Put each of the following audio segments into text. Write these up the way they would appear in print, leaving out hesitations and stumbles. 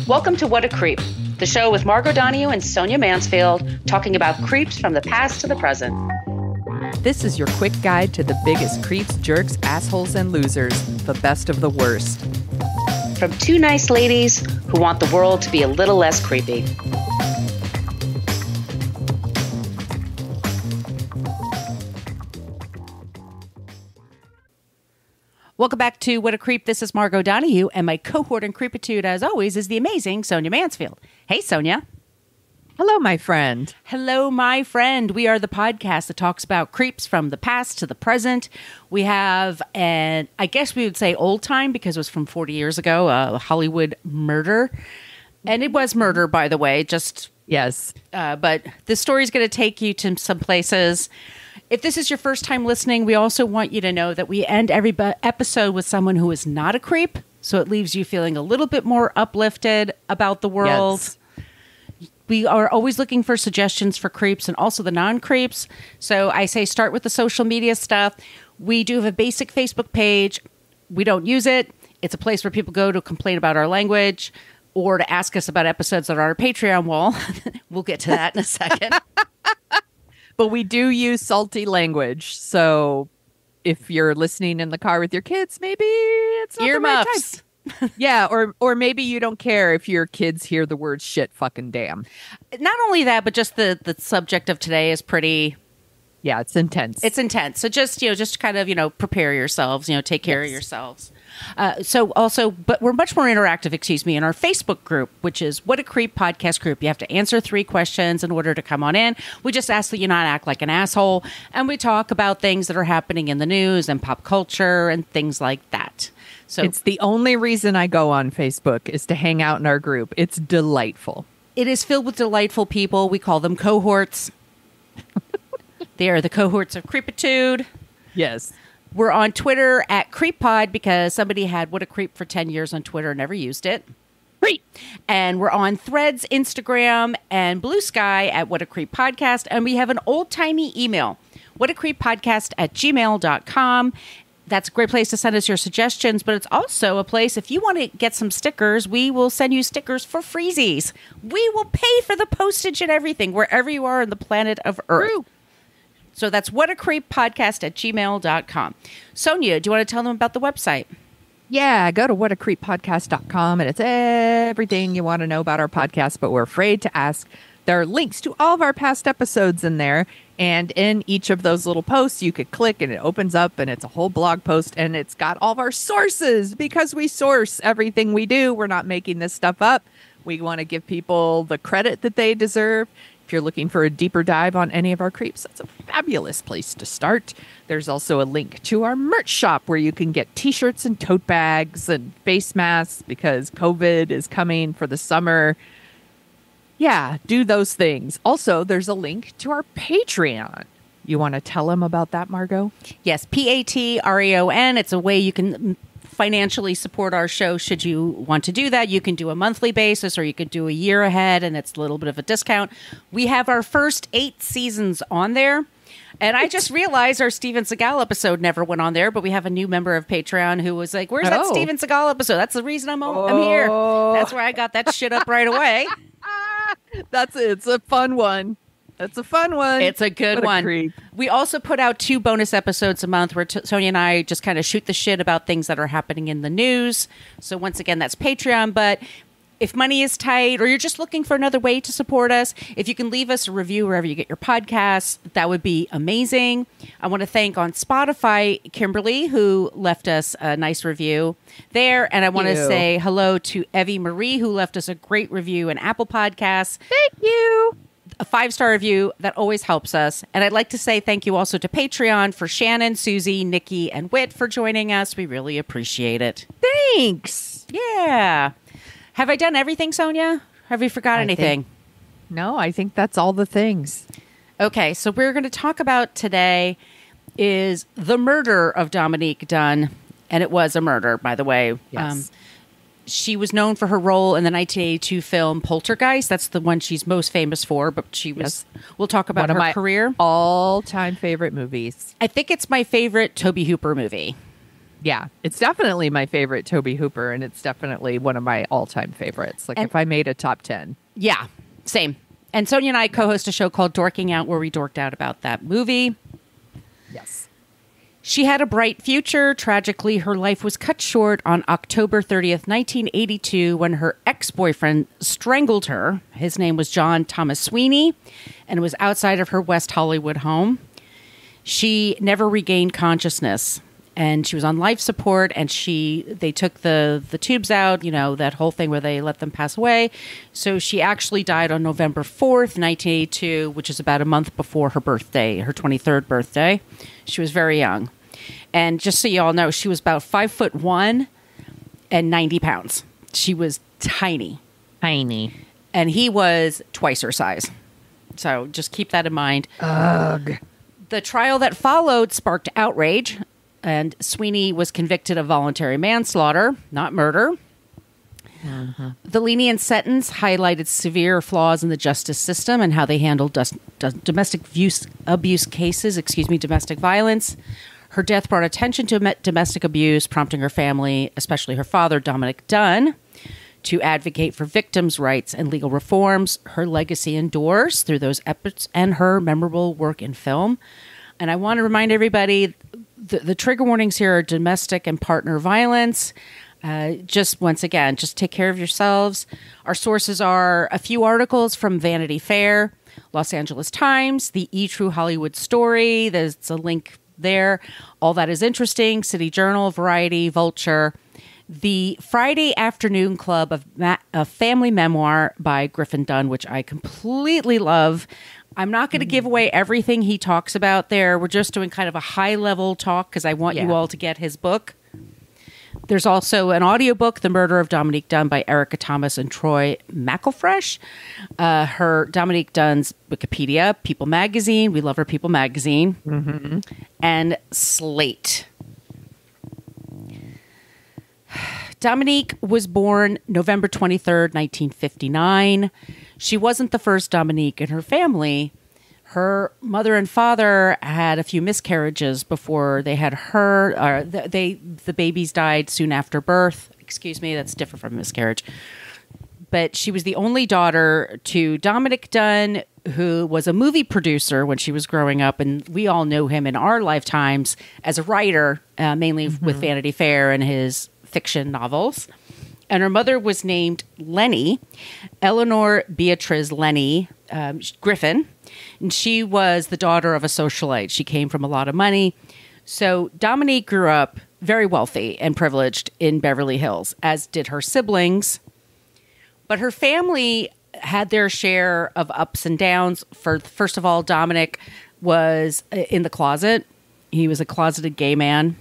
Welcome to What a Creep, the show with Margot Donohue and Sonia Mansfield, talking about creeps from the past to the present. This is your quick guide to the biggest creeps, jerks, assholes, and losers, the best of the worst. From two nice ladies who want the world to be a little less creepy. Welcome back to What a Creep. This is Margot Donohue, and my cohort in creepitude, as always, is the amazing Sonia Mansfield. Hey, Sonia. Hello, my friend. Hello, my friend. We are the podcast that talks about creeps from the past to the present. We have an, I guess we would say old time because it was from 40 years ago, a Hollywood murder. And it was murder, by the way, just... Yes. But this story is going to take you to some places. If this is your first time listening, we also want you to know that we end every episode with someone who is not a creep. So it leaves you feeling a little bit more uplifted about the world. Yes. We are always looking for suggestions for creeps and also the non-creeps. So I say start with the social media stuff. We do have a basic Facebook page. We don't use it. It's a place where people go to complain about our language or to ask us about episodes that are on our Patreon wall. We'll get to that in a second. But we do use salty language. So if you're listening in the car with your kids, maybe it's not earmuffs. The right time. Yeah, or maybe you don't care if your kids hear the word shit fucking damn. Not only that, but just the subject of today is pretty... Yeah, it's intense. It's intense. So just kind of, prepare yourselves, take care of yourselves. But we're much more interactive, in our Facebook group, which is What a Creep podcast group. You have to answer 3 questions in order to come on in. We just ask that you not act like an asshole. And we talk about things that are happening in the news and pop culture and things like that. So it's the only reason I go on Facebook is to hang out in our group. It's delightful. It is filled with delightful people. We call them cohorts. They are the cohorts of creepitude. Yes. We're on Twitter at CreepPod because somebody had What a Creep for 10 years on Twitter and never used it. Great. And we're on Threads, Instagram, and Blue Sky at What a Creep Podcast. And we have an old-timey email, whatacreeppodcast@gmail.com. That's a great place to send us your suggestions, but it's also a place, if you want to get some stickers, we will send you stickers for freezies. We will pay for the postage and everything, wherever you are on the planet of Earth. True. So that's whatacreeppodcast@gmail.com. Sonia, do you want to tell them about the website? Yeah, go to whatacreeppodcast.com, and it's everything you want to know about our podcast, but we're afraid to ask. There are links to all of our past episodes in there, and in each of those little posts, you could click, and it opens up, and it's a whole blog post, and it's got all of our sources, because we source everything we do. We're not making this stuff up. We want to give people the credit that they deserve. If you're looking for a deeper dive on any of our creeps, that's a fabulous place to start. There's also a link to our merch shop where you can get t-shirts and tote bags and face masks because COVID is coming for the summer. Yeah, do those things. Also, there's a link to our Patreon. You want to tell them about that, Margot? Yes, Patreon. It's a way you can financially support our show should you want to do that. You can do a monthly basis or you could do a year ahead, and it's a little bit of a discount. We have our first 8 seasons on there. And I just realized our Steven Seagal episode never went on there, but we have a new member of Patreon who was like, where's that Steven Seagal episode? That's the reason I'm here. That's where I got that shit up right away. It's a fun one. That's a fun one. It's a good one. We also put out 2 bonus episodes a month where Sonia and I just kind of shoot the shit about things that are happening in the news. So once again, that's Patreon. But if money is tight or you're just looking for another way to support us, if you can leave us a review wherever you get your podcasts, that would be amazing. I want to thank on Spotify, Kimberly, who left us a nice review there. And I want to say hello to Evie Marie, who left us a great review in Apple Podcasts. Thank you. A 5-star review that always helps us. And I'd like to say thank you also to Patreon for Shannon, Susie, Nikki, and Whit for joining us. We really appreciate it. Thanks. Yeah. Have I done everything, Sonia? Have we forgot anything? No, I think that's all the things. Okay, so we're going to talk about today is the murder of Dominique Dunne. And it was a murder, by the way. Yes. She was known for her role in the 1982 film Poltergeist. That's the one she's most famous for, but she was... Yes. We'll talk about her career. All-time favorite movies. I think it's my favorite Tobe Hooper movie. Yeah, it's definitely my favorite Toby Hooper, and it's definitely one of my all-time favorites. Like, if I made a top 10. Yeah, same. And Sonia and I co-host a show called Dorking Out, where we dorked out about that movie. Yes. She had a bright future. Tragically, her life was cut short on October 30th, 1982, when her ex-boyfriend strangled her. His name was John Thomas Sweeney, and it was outside of her West Hollywood home. She never regained consciousness, and she was on life support, and they took the tubes out, that whole thing where they let them pass away. So she actually died on November 4th, 1982, which is about a month before her birthday, her 23rd birthday. She was very young. And just so you all know, she was about 5'1" and 90 pounds. She was tiny. Tiny. And he was twice her size. So just keep that in mind. Ugh. The trial that followed sparked outrage, and Sweeney was convicted of voluntary manslaughter, not murder. Mm-hmm. The lenient sentence highlighted severe flaws in the justice system and how they handled domestic abuse cases, domestic violence. Her death brought attention to domestic abuse, prompting her family, especially her father, Dominique Dunne, to advocate for victims' rights and legal reforms. Her legacy endures through those efforts and her memorable work in film. And I want to remind everybody, the trigger warnings here are domestic and partner violence. Just once again, just take care of yourselves. Our sources are a few articles from Vanity Fair, Los Angeles Times, the True Hollywood Story. There's a link there. All That Is Interesting, City Journal, Variety, Vulture. The Friday Afternoon Club, a family memoir by Griffin Dunne, which I completely love. I'm not going to give away everything he talks about there. We're just doing kind of a high-level talk because I want you all to get his book. There's also an audiobook, The Murder of Dominique Dunne by Erica Thomas and Troy McElfresh. Her Dominique Dunne's Wikipedia, People Magazine. We love her People Magazine. Mm-hmm. And Slate. Dominique was born November 23rd, 1959. She wasn't the first Dominique in her family. Her mother and father had a few miscarriages before they had her. The babies died soon after birth. Excuse me, that's different from miscarriage. But she was the only daughter to Dominique Dunne, who was a movie producer when she was growing up. And we all know him in our lifetimes as a writer, mainly with Vanity Fair and his fiction novels. And her mother was named Lenny, Eleanor Beatrice Lenny Griffin. And she was the daughter of a socialite. She came from a lot of money. So Dominique grew up very wealthy and privileged in Beverly Hills, as did her siblings. But her family had their share of ups and downs. First of all, Dominic was in the closet. He was a closeted gay man.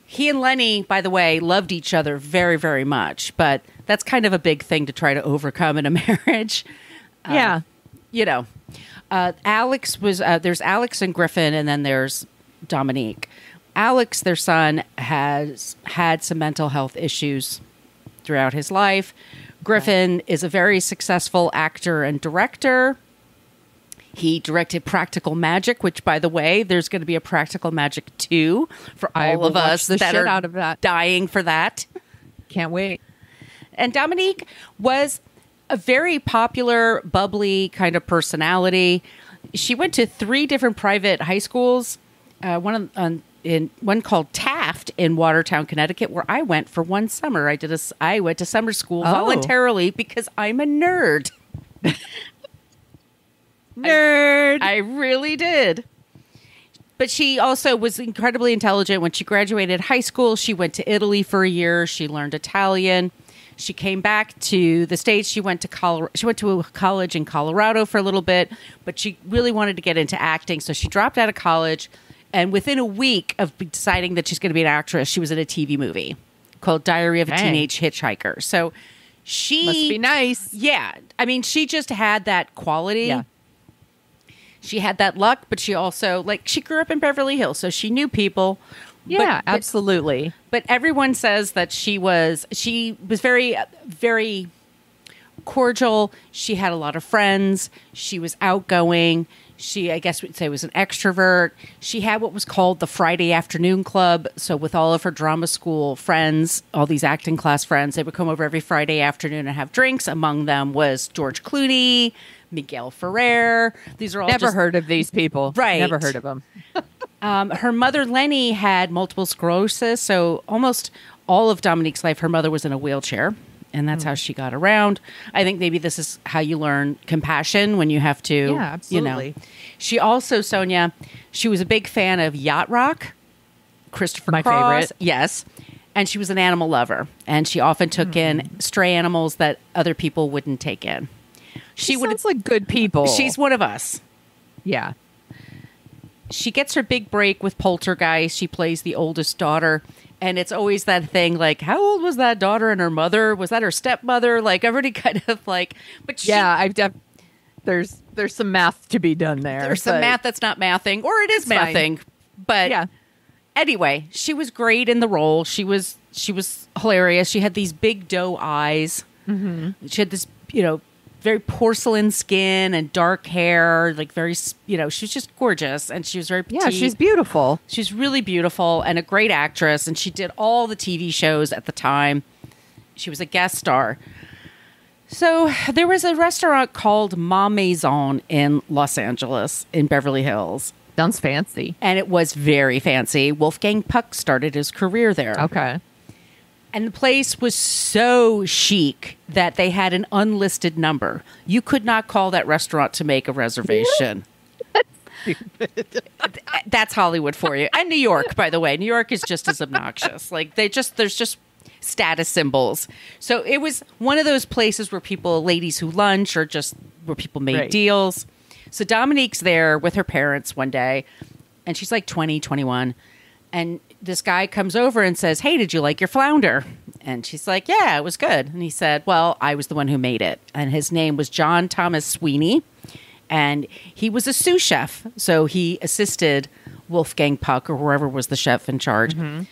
He and Lenny, by the way, loved each other very, very much. But that's kind of a big thing to try to overcome in a marriage. Yeah. Alex was, there's Alex and Griffin, and then there's Dominique. Alex, their son, has had some mental health issues throughout his life. Griffin is a very successful actor and director. He directed Practical Magic, which, by the way, there's going to be a Practical Magic 2 for all of us that are out of that. Dying for that. Can't wait. And Dominique was a very popular, bubbly kind of personality. She went to 3 different private high schools, one called Taft in Watertown, Connecticut, where I went for one summer. I went to summer school voluntarily because I'm a nerd. Nerd. I really did. But she also was incredibly intelligent. When she graduated high school, she went to Italy for a year. She learned Italian. She came back to the States. She went to a college in Colorado for a little bit, but she really wanted to get into acting, so she dropped out of college. And within a week of deciding that she's going to be an actress, she was in a TV movie called Diary of a Teenage Hitchhiker. So she must be nice. Yeah, I mean, she just had that quality. Yeah. She had that luck, but she also, she grew up in Beverly Hills, so she knew people. Yeah, absolutely. But everyone says that she was very, very cordial. She had a lot of friends. She was outgoing. She, I guess we'd say, was an extrovert. She had what was called the Friday afternoon club. So with all of her drama school friends, all these acting class friends, they would come over every Friday afternoon and have drinks. Among them was George Clooney, Miguel Ferrer. These are all Never heard of these people. Right. Never heard of them. Her mother, Lenny, had multiple sclerosis. So almost all of Dominique's life, her mother was in a wheelchair. And that's how she got around. I think maybe this is how you learn compassion when you have to, Yeah, absolutely. you know. She also, Sonia, she was a big fan of yacht rock, Christopher My Cross. favorite. Yes. And she was an animal lover. And she often took in stray animals that other people wouldn't take in. She sounds like good people. She's one of us. Yeah. She gets her big break with Poltergeist. She plays the oldest daughter. And it's always that thing like, how old was that daughter and her mother? Was that her stepmother? Like, everybody kind of like, but she, Yeah, there's some math to be done there. there's some math that's not mathing, or it is fine. mathing. But Yeah. anyway, she was great in the role. She was hilarious. She had these big doe eyes. Mm-hmm. She had this, very porcelain skin and dark hair, like very, she was just gorgeous, and she was very petite. Yeah, she's beautiful. She's really beautiful and a great actress, and she did all the TV shows at the time. She was a guest star. So there was a restaurant called Ma Maison in Los Angeles, in Beverly Hills. Sounds fancy. And it was very fancy. Wolfgang Puck started his career there. Okay. And the place was so chic that they had an unlisted number. You could not call that restaurant to make a reservation. That's Hollywood for you. And New York, by the way. New York is just as obnoxious. Like, there's just status symbols. So it was one of those places where ladies who lunch, or just where people made deals. So Dominique's there with her parents one day, and she's like 20, 21. And this guy comes over and says, "Hey, did you like your flounder?" And she's like, "Yeah, it was good." And he said, "Well, I was the one who made it." And his name was John Thomas Sweeney. And he was a sous chef. So he assisted Wolfgang Puck, or whoever was the chef in charge. Mm-hmm.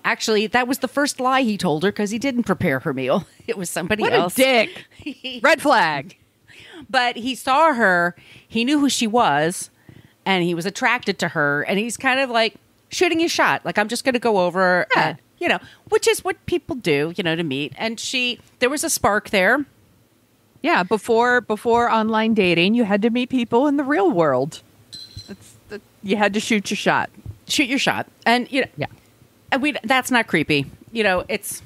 Actually, that was the first lie he told her, because he didn't prepare her meal. It was somebody else. What a dick. Red flag. But he saw her. He knew who she was. And he was attracted to her. And he's kind of like shooting his shot. Like, I'm just going to go over, Yeah. which is what people do, to meet. And there was a spark there. Yeah, before online dating, you had to meet people in the real world. You had to shoot your shot. Shoot your shot. And, Yeah. and that's not creepy. It's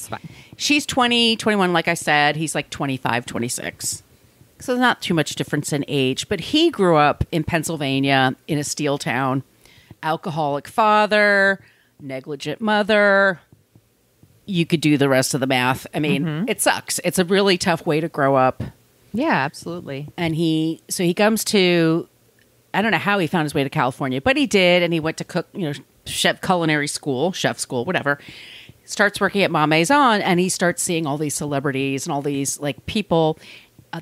fine. She's 20, 21, like I said. He's like 25, 26. So not too much difference in age. But he grew up in Pennsylvania in a steel town. Alcoholic father, negligent mother. You could do the rest of the math. I mean, It sucks. It's a really tough way to grow up. Yeah, absolutely. And he comes to, I don't know how he found his way to California, but he did. And he went to chef school, whatever. Starts working at Ma Maison, and he starts seeing all these celebrities and all these like people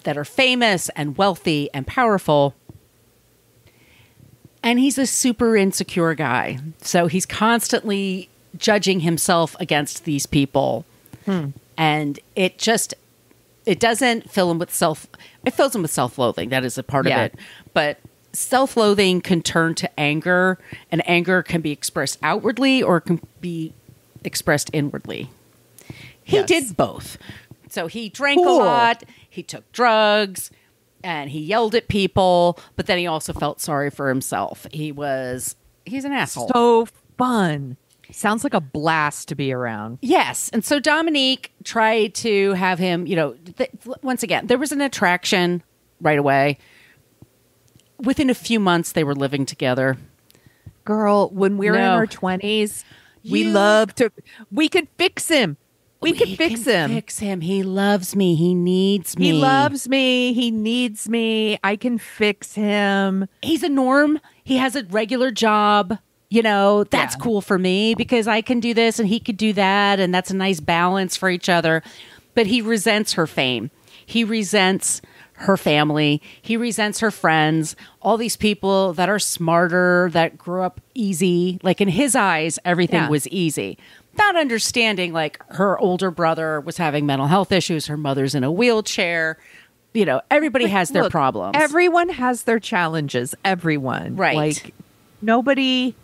that are famous and wealthy and powerful. And he's a super insecure guy. So he's constantly judging himself against these people. And it doesn't fill him with it fills him with self-loathing. That is a part of it. But self-loathing can turn to anger, and anger can be expressed outwardly or can be expressed inwardly. He did both. So he drank a lot, he took drugs, and he yelled at people, but then he also felt sorry for himself. He's an asshole. So fun. Sounds like a blast to be around. Yes. And so Dominique tried to have him, once again, there was an attraction right away. Within a few months, they were living together. Girl, when we were in our 20s, we could fix him. We could fix him. Fix him. He loves me. He needs me. He loves me. He needs me. I can fix him. He's a norm. He has a regular job. That's cool for me because I can do this and he could do that. And that's a nice balance for each other. But he resents her fame. He resents her family. He resents her friends. All these people that are smarter, that grew up easy. Like in his eyes, everything was easy. Not understanding like her older brother was having mental health issues. Her mother's in a wheelchair. everybody has their Look, problems. Everyone has their challenges. Everyone. Right. Like, nobody...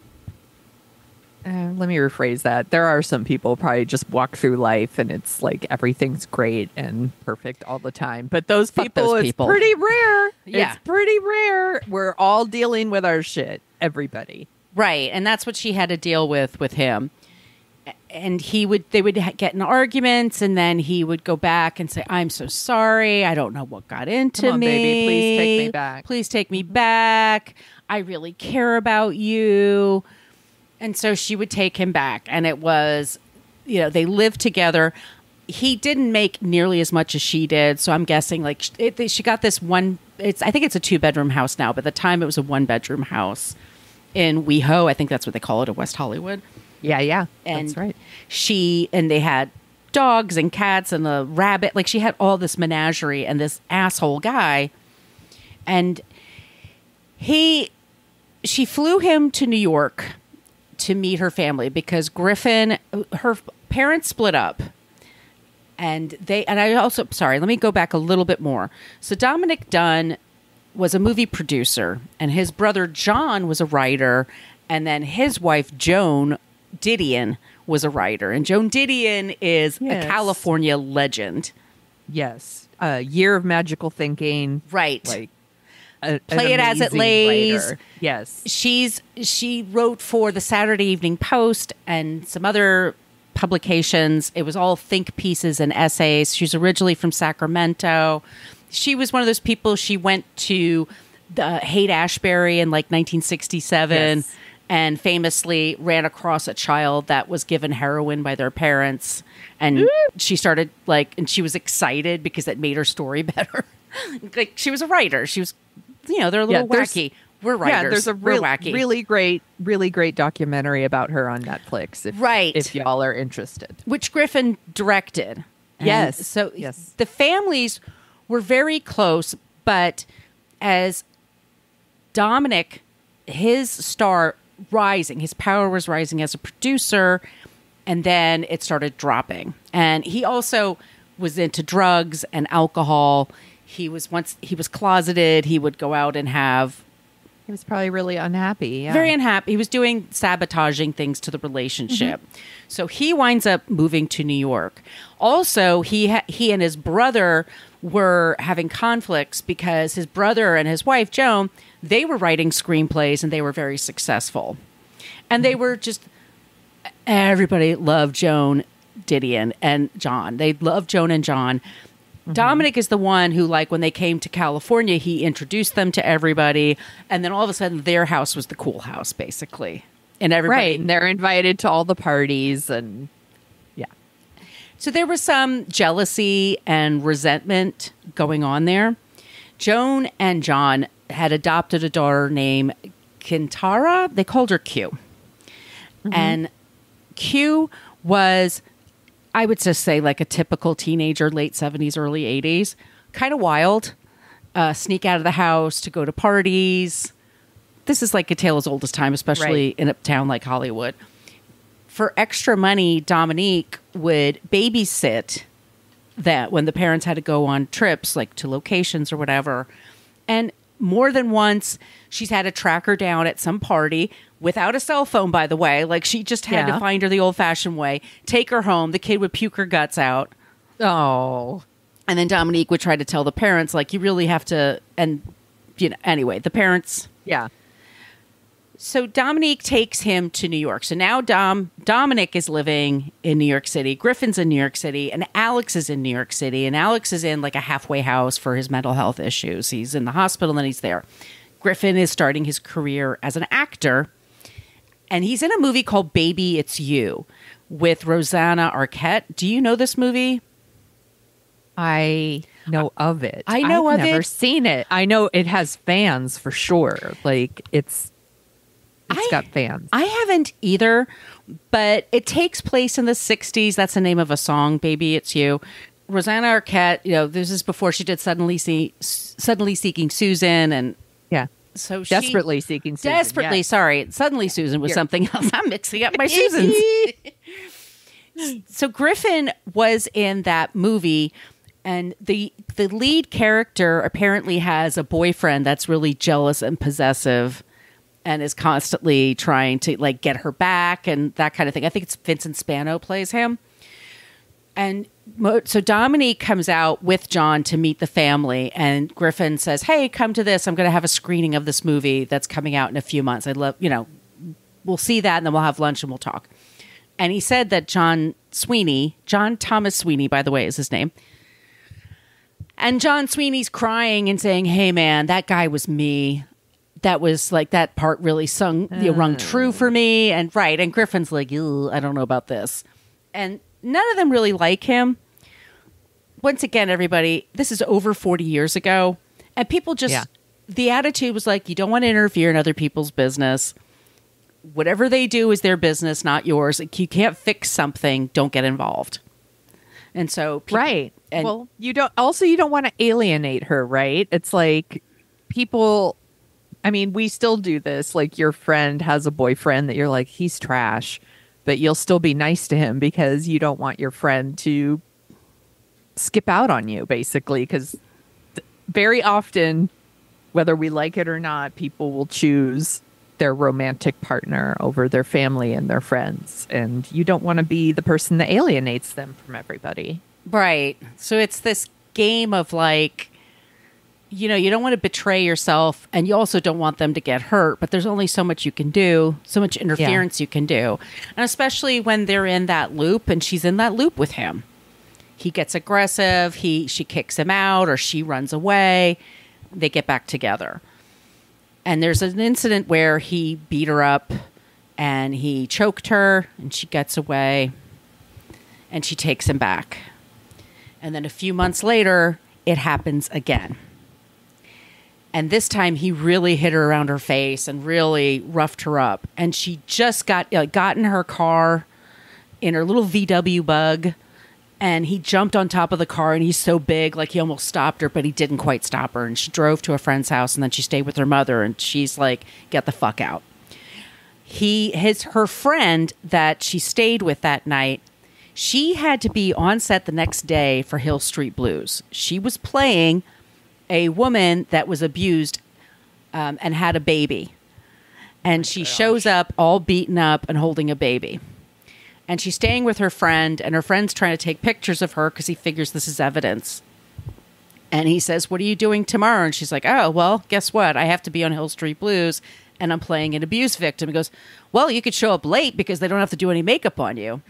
let me rephrase that. There are some people probably just walk through life and it's like everything's great and perfect all the time. But those people, it's pretty rare. Yeah. It's pretty rare. We're all dealing with our shit. Everybody. Right. And that's what she had to deal with him. And they would get in arguments, and then he would go back and say, I'm so sorry. I don't know what got into Come on, me. baby. Please take me back. Please take me back. I really care about you. And so she would take him back. And it was, they lived together. He didn't make nearly as much as she did. So I'm guessing like she got this one. I think it's a 2-bedroom house now, but at the time it was a 1-bedroom house in WeHo. I think that's what they call it in West Hollywood. Yeah. And that's right. They had dogs and cats and a rabbit. Like she had all this menagerie and this asshole guy. And she flew him to New York to meet her family because Griffin, her parents split up. And let me go back a little bit more. So Dominique Dunne was a movie producer, and his brother John was a writer, and then his wife Joan Didion was a writer. And Joan Didion is a California legend. Yes. Year of Magical Thinking. Right. Like Play It As It Lays. Writer. Yes. She wrote for the Saturday Evening Post and some other publications. It was all think pieces and essays. She's originally from Sacramento. She was one of those people. She went to the Haight-Ashbury in like 1967. Yes. And famously ran across a child that was given heroin by their parents. And she started and she was excited because it made her story better. Like she was a writer. She was, they're a little wacky. We're writers. Yeah, there's a wacky. really great documentary about her on Netflix. If y'all are interested. Which Griffin directed. Yes. And so yes. The families were very close, but as Dominic, his power was rising as a producer, and then it started dropping. And he also was into drugs and alcohol. He was closeted. He would go out and he was probably really unhappy. Yeah. Very unhappy. He was doing sabotaging things to the relationship. Mm-hmm. So he winds up moving to New York. Also, he and his brother were having conflicts because his brother and his wife, Joan, they were writing screenplays and they were very successful. And they were everybody loved Joan Didion and John. They loved Joan and John. Mm-hmm. Dominic is the one who, when they came to California, he introduced them to everybody. And then all of a sudden, their house was the cool house, basically. And everybody. Right. And they're invited to all the parties. And yeah. So there was some jealousy and resentment going on there. Joan and John had adopted a daughter named Kintara. They called her Q. Mm-hmm. And Q was, I would just say, like a typical teenager, late 70s, early 80s. Kind of wild. Sneak out of the house to go to parties. This is like a tale as old as time, especially in a town like Hollywood. For extra money, Dominique would babysit that when the parents had to go on trips, like to locations or whatever. And more than once, she's had to track her down at some party without a cell phone, by the way. Like she just had to find her the old-fashioned way, take her home. The kid would puke her guts out. Oh. And then Dominique would try to tell the parents, you really have to, and, anyway, the parents. Yeah. So Dominique takes him to New York. So now Dominic is living in New York City. Griffin's in New York City. And Alex is in New York City. And Alex is in a halfway house for his mental health issues. He's in the hospital and he's there. Griffin is starting his career as an actor. And he's in a movie called Baby, It's You with Rosanna Arquette. Do you know this movie? I know of it. I know I've of it. never seen it. I know it has fans for sure. It's got fans. I haven't either, but it takes place in the 60s. That's the name of a song, Baby, It's You. Rosanna Arquette, this is before she did Suddenly Seeking Susan. And yeah. So Desperately Seeking Susan. Desperately, yes. Sorry. Suddenly Susan was something else. I'm mixing up my Susans. So Griffin was in that movie And the lead character apparently has a boyfriend that's really jealous and possessive and is constantly trying to like get her back and that kind of thing. I think it's Vincent Spano plays him. And so Dominique comes out with John to meet the family, and Griffin says, "Hey, come to this. I'm going to have a screening of this movie that's coming out in a few months. I'd love, we'll see that and then we'll have lunch and we'll talk." And he said that John Thomas Sweeney, by the way, is his name. And John Sweeney's crying and saying, "Hey, man, that guy was me. That was like that part really rung true for me." And right. And Griffin's like, "I don't know about this." And none of them really like him. Once again, everybody, this is over 40 years ago. And people just, the attitude was like, you don't want to interfere in other people's business. Whatever they do is their business, not yours. Like, you can't fix something. Don't get involved. And so, right. And well, you don't want to alienate her, right? It's like people, I mean, we still do this. Like your friend has a boyfriend that you're like, he's trash, but you'll still be nice to him because you don't want your friend to skip out on you, basically. Because very often, whether we like it or not, people will choose their romantic partner over their family and their friends. And you don't want to be the person that alienates them from everybody. Right. So it's this game of like, you don't want to betray yourself, and you also don't want them to get hurt, but there's only so much you can do, so much interference you can do. And especially when they're in that loop and she's in that loop with him. He gets aggressive, she kicks him out, or she runs away. They get back together. And there's an incident where he beat her up and he choked her and she gets away and she takes him back. And then a few months later, it happens again. And this time he really hit her around her face and really roughed her up. And she just got in her car in her little VW Bug. And he jumped on top of the car, and he's so big, like he almost stopped her, but he didn't quite stop her. And she drove to a friend's house, and then she stayed with her mother, and she's like, get the fuck out. Her friend that she stayed with that night, she had to be on set the next day for Hill Street Blues. She was playing a woman that was abused and had a baby. And she shows up all beaten up and holding a baby. And she's staying with her friend, and her friend's trying to take pictures of her because he figures this is evidence. And he says, "What are you doing tomorrow?" And she's like, "Oh, well, guess what? I have to be on Hill Street Blues, and I'm playing an abuse victim." He goes, "Well, you could show up late because they don't have to do any makeup on you."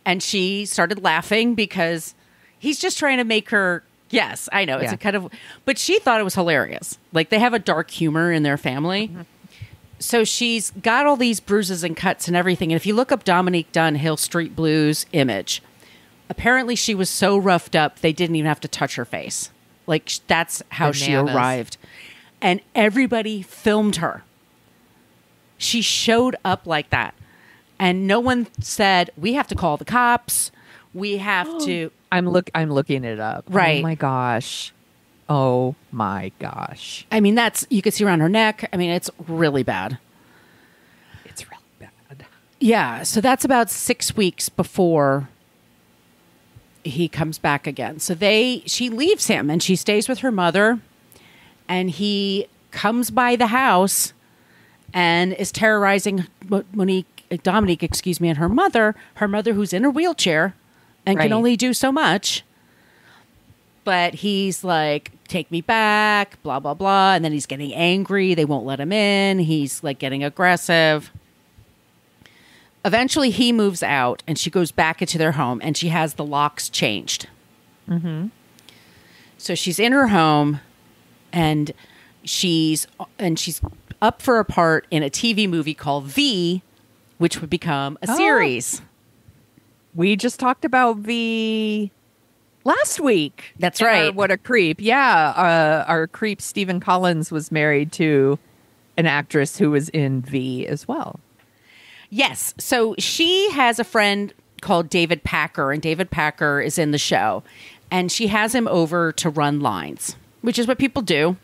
And she started laughing because he's just trying to make her, yes, I know, it's a kind of, but she thought it was hilarious. Like, they have a dark humor in their family. Mm-hmm. So she's got all these bruises and cuts and everything. And if you look up Dominique Dunne, Hill Street Blues image, apparently she was so roughed up, they didn't even have to touch her face. Like, that's how she arrived. And everybody filmed her. She showed up like that. And no one said, we have to call the cops. We have to. I'm looking it up. Right. Oh my gosh. Oh my gosh. I mean, you could see around her neck. I mean, it's really bad. It's really bad. Yeah. So that's about 6 weeks before he comes back again. So she leaves him and she stays with her mother, and he comes by the house and is terrorizing Dominique, and her mother who's in a wheelchair and can only do so much. But he's like, take me back, blah, blah, blah. And then he's getting angry. They won't let him in. He's like getting aggressive. Eventually he moves out and she goes back into their home and she has the locks changed. Mm-hmm. So she's in her home and she's up for a part in a TV movie called V, which would become a series. We just talked about V last week. That's right. What a creep. Yeah. Our creep, Stephen Collins, was married to an actress who was in V as well. Yes. So she has a friend called David Packer, and David Packer is in the show. And she has him over to run lines, which is what people do.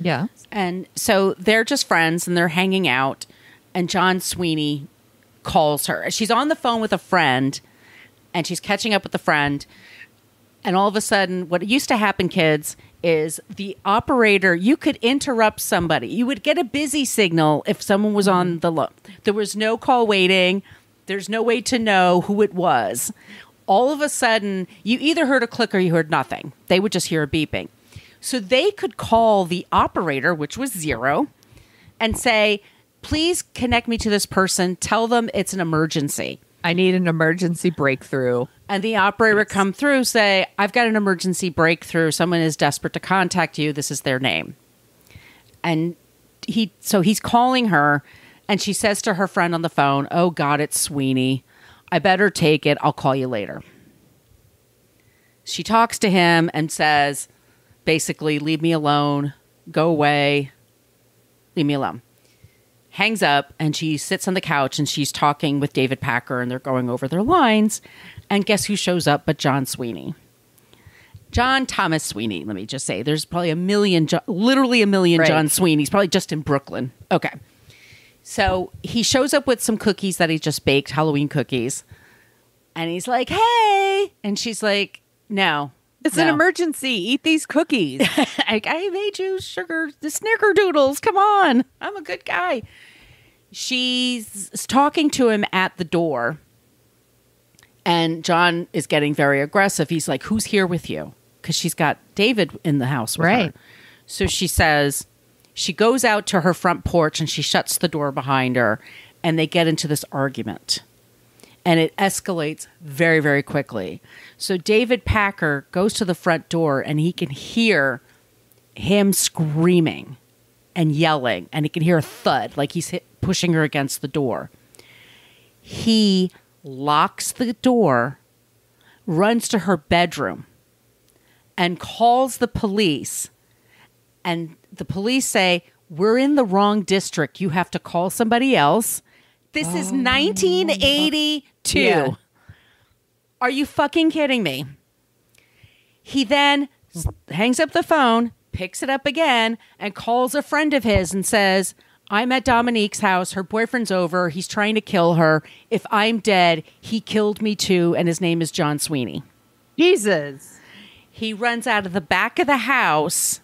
Yeah. And so they're just friends and they're hanging out. And John Sweeney calls her. She's on the phone with a friend and she's catching up with a friend. And all of a sudden, what used to happen, kids, is the operator, you could interrupt somebody. You would get a busy signal if someone was on the low. There was no call waiting. There's no way to know who it was. All of a sudden, you either heard a click or you heard nothing. They would just hear a beeping. So they could call the operator, which was 0, and say, please connect me to this person. Tell them it's an emergency. I need an emergency breakthrough. And the operator would come through, say, I've got an emergency breakthrough. Someone is desperate to contact you. This is their name. And he's calling her, and she says to her friend on the phone, oh, God, it's Sweeney. I better take it. I'll call you later. She talks to him and says, basically, leave me alone. Go away. Leave me alone. Hangs up, and she sits on the couch, and she's talking with David Packer, and they're going over their lines. And guess who shows up but John Sweeney? John Thomas Sweeney, let me just say. There's probably literally a million right. John Sweeneys, probably just in Brooklyn. Okay. So he shows up with some cookies that he just baked, Halloween cookies. And he's like, hey. And she's like, no. It's an emergency. Eat these cookies. I made you the snickerdoodles. Come on. I'm a good guy. She's talking to him at the door. And John is getting very aggressive. He's like, who's here with you? Because she's got David in the house with her. So she says, she goes out to her front porch and she shuts the door behind her. And they get into this argument. And it escalates very, very quickly. So David Packer goes to the front door and he can hear him screaming and yelling. And he can hear a thud like he's pushing her against the door. He locks the door, runs to her bedroom, and calls the police. And the police say, we're in the wrong district. You have to call somebody else. This is 1982. Yeah. Are you fucking kidding me? He then hangs up the phone, picks it up again, and calls a friend of his and says, I'm at Dominique's house. Her boyfriend's over. He's trying to kill her. If I'm dead, he killed me too, and his name is John Sweeney. Jesus. He runs out of the back of the house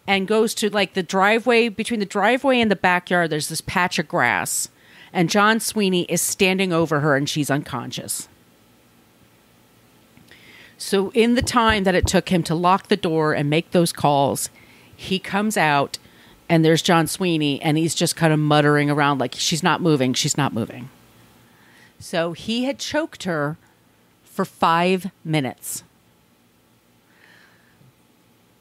and goes to like the driveway. Between the driveway and the backyard, there's this patch of grass. And John Sweeney is standing over her and she's unconscious. So in the time that it took him to lock the door and make those calls, he comes out and there's John Sweeney and he's just kind of muttering around like, she's not moving, she's not moving. So he had choked her for 5 minutes.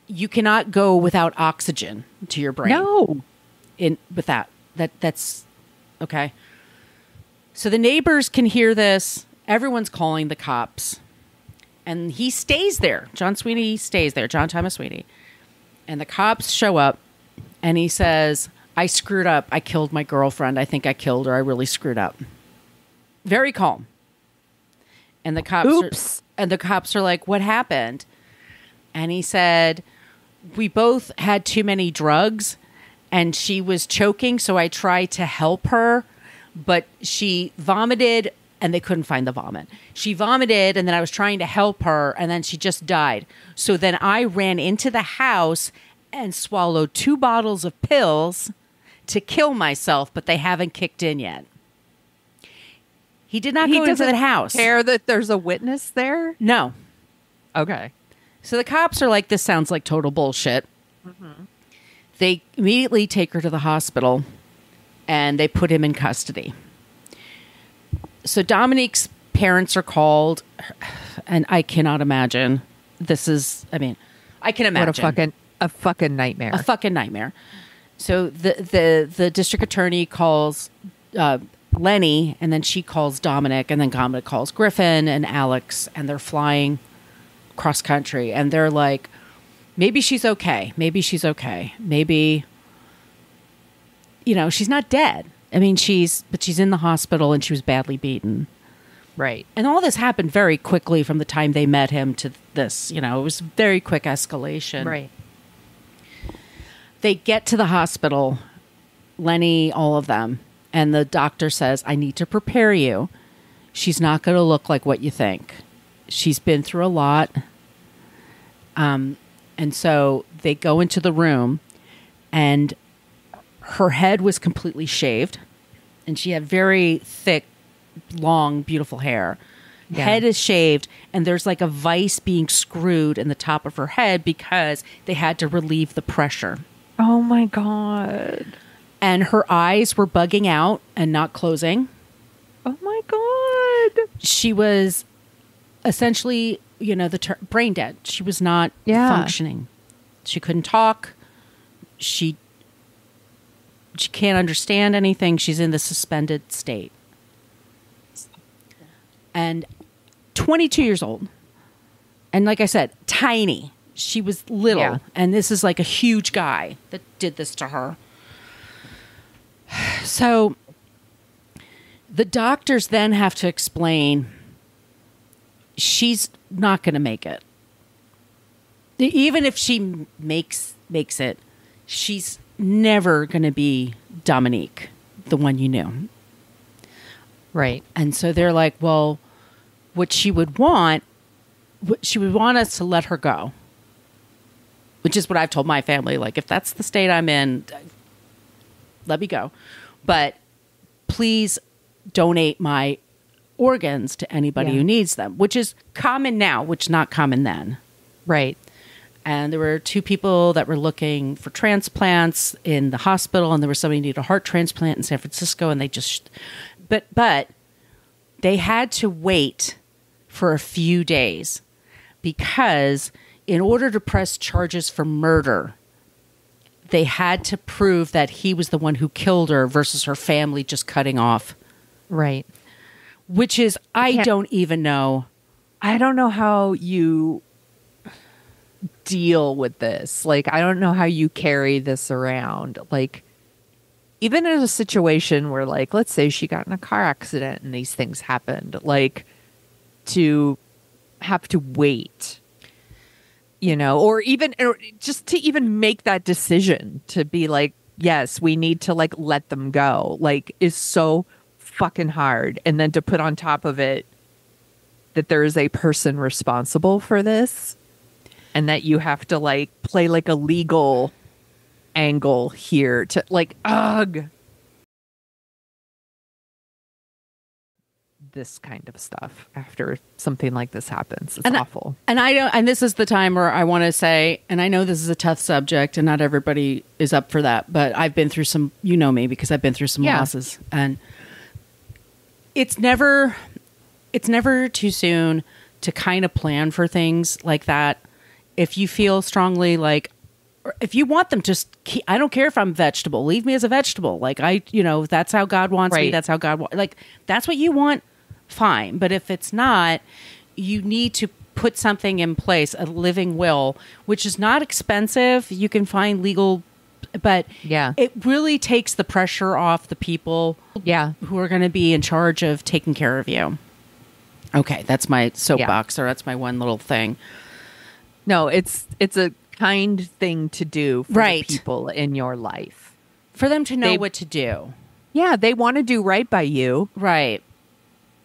You cannot go without oxygen to your brain. No. With that's okay. So the neighbors can hear this. Everyone's calling the cops. And he stays there. John Sweeney stays there. John Thomas Sweeney. And the cops show up. And he says, I screwed up. I killed my girlfriend. I think I killed her. I really screwed up. Very calm. And the cops are like, what happened? And he said, we both had too many drugs. And she was choking, so I tried to help her, but she vomited, and they couldn't find the vomit. She vomited, and then I was trying to help her, and then she just died. So then I ran into the house and swallowed 2 bottles of pills to kill myself, but they haven't kicked in yet. He did not go into the house. Care that there's a witness there? No. Okay. So the cops are like, this sounds like total bullshit. Mm-hmm. They immediately take her to the hospital and they put him in custody. So Dominique's parents are called, and I cannot imagine. I can imagine. What a fucking nightmare. A fucking nightmare. So the district attorney calls Lenny, and then she calls Dominic, and then Dominic calls Griffin and Alex, and they're flying cross country, and they're like, maybe she's okay. Maybe she's okay. Maybe, she's not dead. I mean, she's in the hospital and she was badly beaten. Right. And all this happened very quickly from the time they met him to this. It was very quick escalation. Right. They get to the hospital, Lenny, all of them, and the doctor says, I need to prepare you. She's not going to look like what you think. She's been through a lot. And so they go into the room, and her head was completely shaved, and she had very thick, long, beautiful hair. Yeah. Head is shaved, and there's like a vice being screwed in the top of her head because they had to relieve the pressure. Oh my God. And her eyes were bugging out and not closing. Oh my God. She was essentially, brain dead. She was not functioning. She couldn't talk. She can't understand anything. She's in the suspended state. And 22 years old. And like I said, tiny. She was little. Yeah. And this is like a huge guy that did this to her. So the doctors then have to explain she's not going to make it. Even if she makes it, she's never going to be Dominique, the one you knew. Right. And so they're like, well, what she would want us to let her go, which is what I've told my family. Like, if that's the state I'm in, let me go. But please donate my organs to anybody who needs them, which is common now, which not common then. Right. And there were 2 people that were looking for transplants in the hospital, and there was somebody who needed a heart transplant in San Francisco, and they just, but they had to wait for a few days because in order to press charges for murder, they had to prove that he was the one who killed her versus her family just cutting off. Right. Which is, I don't even know. I don't know how you deal with this. Like, I don't know how you carry this around. Like, even in a situation where, like, let's say she got in a car accident and these things happened, like, to have to wait, or just to even make that decision to be like, yes, we need to, like, let them go, like, is so fucking hard. And then to put on top of it that there is a person responsible for this and that you have to, like, play like a legal angle here to, like, this kind of stuff after something like this happens. It's awful. And this is the time where I want to say, and I know this is a tough subject and not everybody is up for that, but I've been through some, me because I've been through some losses, and it's never too soon to kind of plan for things like that. If you feel strongly, like, if you want them, just I don't care if I'm vegetable, leave me as a vegetable. Like, that's how God wants me. That's how God like, that's what you want. Fine. But if it's not, you need to put something in place, a living will, which is not expensive. You can find legal, but it really takes the pressure off the people who are going to be in charge of taking care of you. Okay. That's my soapbox, or that's my one little thing. No, it's a kind thing to do for the people in your life. For them to know what to do. Yeah, they want to do right by you. Right.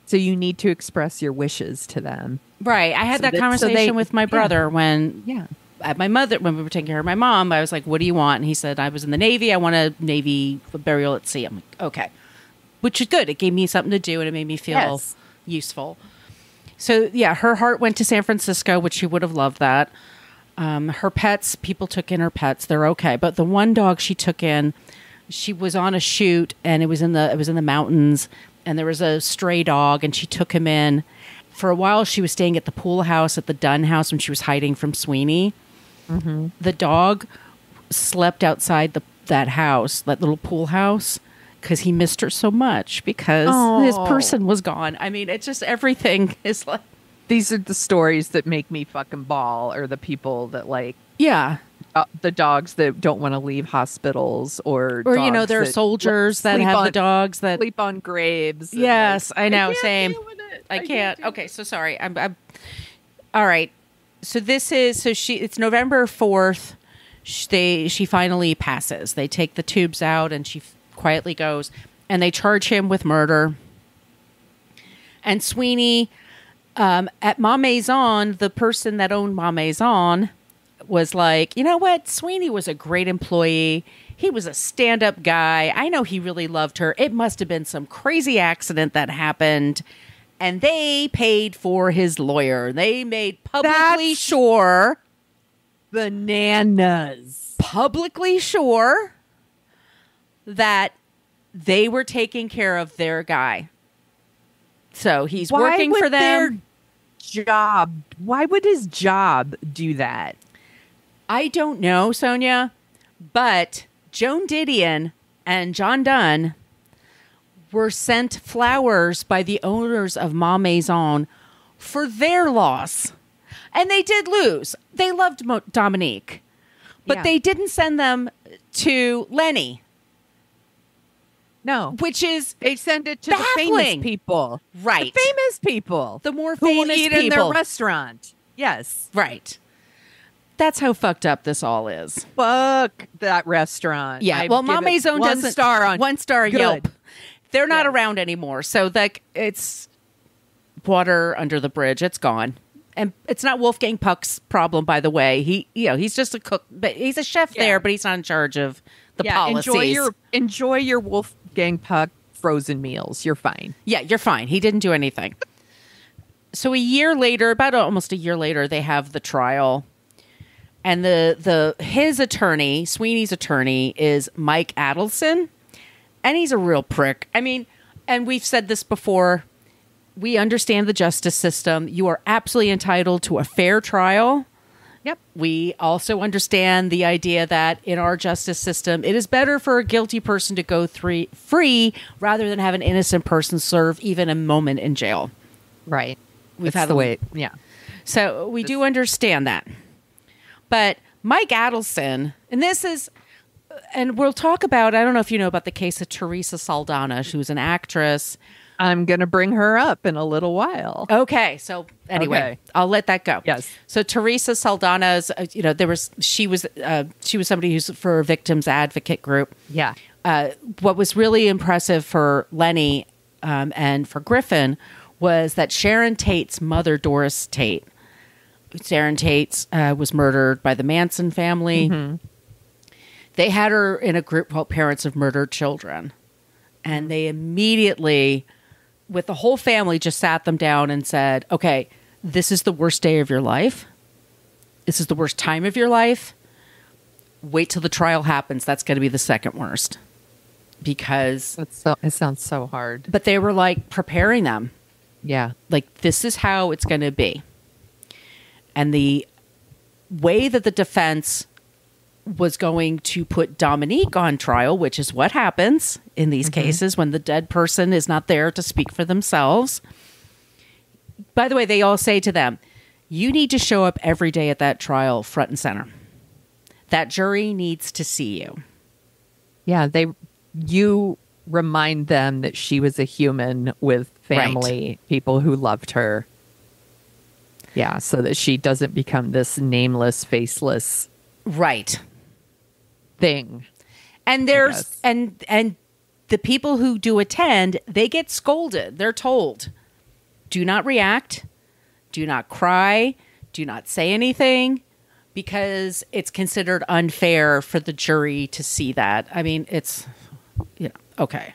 So you need to express your wishes to them. Right. I had that conversation with my brother when when we were taking care of my mom. I was like, what do you want? And he said, I was in the Navy. I want a Navy burial at sea. I'm like, okay. Which is good. It gave me something to do, and it made me feel useful. So, her heart went to San Francisco, which she would have loved that. Her pets, people took in her pets. They're okay. But the one dog she took in, she was on a shoot, and it was in the mountains, and there was a stray dog, and she took him in. For a while, she was staying at the pool house at the Dunne house when she was hiding from Sweeney. Mm-hmm. The dog slept outside that house, that little pool house, because he missed her so much because his person was gone. I mean, it's just, everything is like... These are the stories that make me fucking bawl, or the people that, like... Yeah. The dogs that don't want to leave hospitals, or there are soldiers that have the dogs that sleep on graves. Yes, I know. Same. I can't. Okay, so sorry. I'm all right. So it's November 4th. She finally passes. They take the tubes out, and she quietly goes, and they charge him with murder. And Sweeney, at Ma Maison, the person that owned Ma Maison, was like, you know what? Sweeney was a great employee. He was a stand-up guy. I know he really loved her. It must have been some crazy accident that happened. And they paid for his lawyer. They made publicly sure. Bananas. Publicly sure that they were taking care of their guy. So he's working for them. Why would his job do that? I don't know, Sonia, but Joan Didion and John Dunne were sent flowers by the owners of Ma Maison for their loss. And they did lose. They loved Dominique. But they didn't send them to Lenny. No. Which is they send it to baffling. The famous people. Right. The famous people. The more who famous eat people. In their restaurant. Yes. Right. That's how fucked up this all is. Fuck that restaurant. Yeah. Well, Ma Maison doesn't. One star Yelp. They're not around anymore. So it's water under the bridge. It's gone. And it's not Wolfgang Puck's problem, by the way. He's just a cook, but he's a chef there, but he's not in charge of the policies. Enjoy your Wolfgang Puck frozen meals. You're fine. Yeah, you're fine. He didn't do anything. So almost a year later, they have the trial, and his attorney, Sweeney's attorney, is Mike Adelson, and he's a real prick. I mean, and we've said this before. We understand the justice system. You are absolutely entitled to a fair trial. Yep. We also understand the idea that in our justice system, it is better for a guilty person to go free rather than have an innocent person serve even a moment in jail. Right. That's the way. Yeah. So we do understand that. But Mike Adelson, and we'll talk about, I don't know if you know about the case of Theresa Saldana. She was an actress. I'm going to bring her up in a little while. Okay. So anyway, I'll let that go. Yes. So Theresa Saldana's, she was somebody who's for a victims advocate group. Yeah. What was really impressive for Lenny and for Griffin was that Sharon Tate's mother, Doris Tate, Sharon Tate was murdered by the Manson family. Mm-hmm. They had her in a group called Parents of Murdered Children. And they immediately, with the whole family, just sat them down and said, okay, this is the worst day of your life. This is the worst time of your life. Wait till the trial happens. That's going to be the second worst. Because it sounds so hard. But they were like preparing them. Yeah. Like, this is how it's going to be. And the way that the defense was going to put Dominique on trial, which is what happens in these cases when the dead person is not there to speak for themselves. By the way, they all say to them, you need to show up every day at that trial front and center. That jury needs to see you. Yeah, you remind them that she was a human with family, people who loved her. Yeah, so that she doesn't become this nameless, faceless thing. And there's and the people who do attend, they get scolded. They're told, do not react, do not cry, do not say anything, because it's considered unfair for the jury to see that. I mean, it's okay.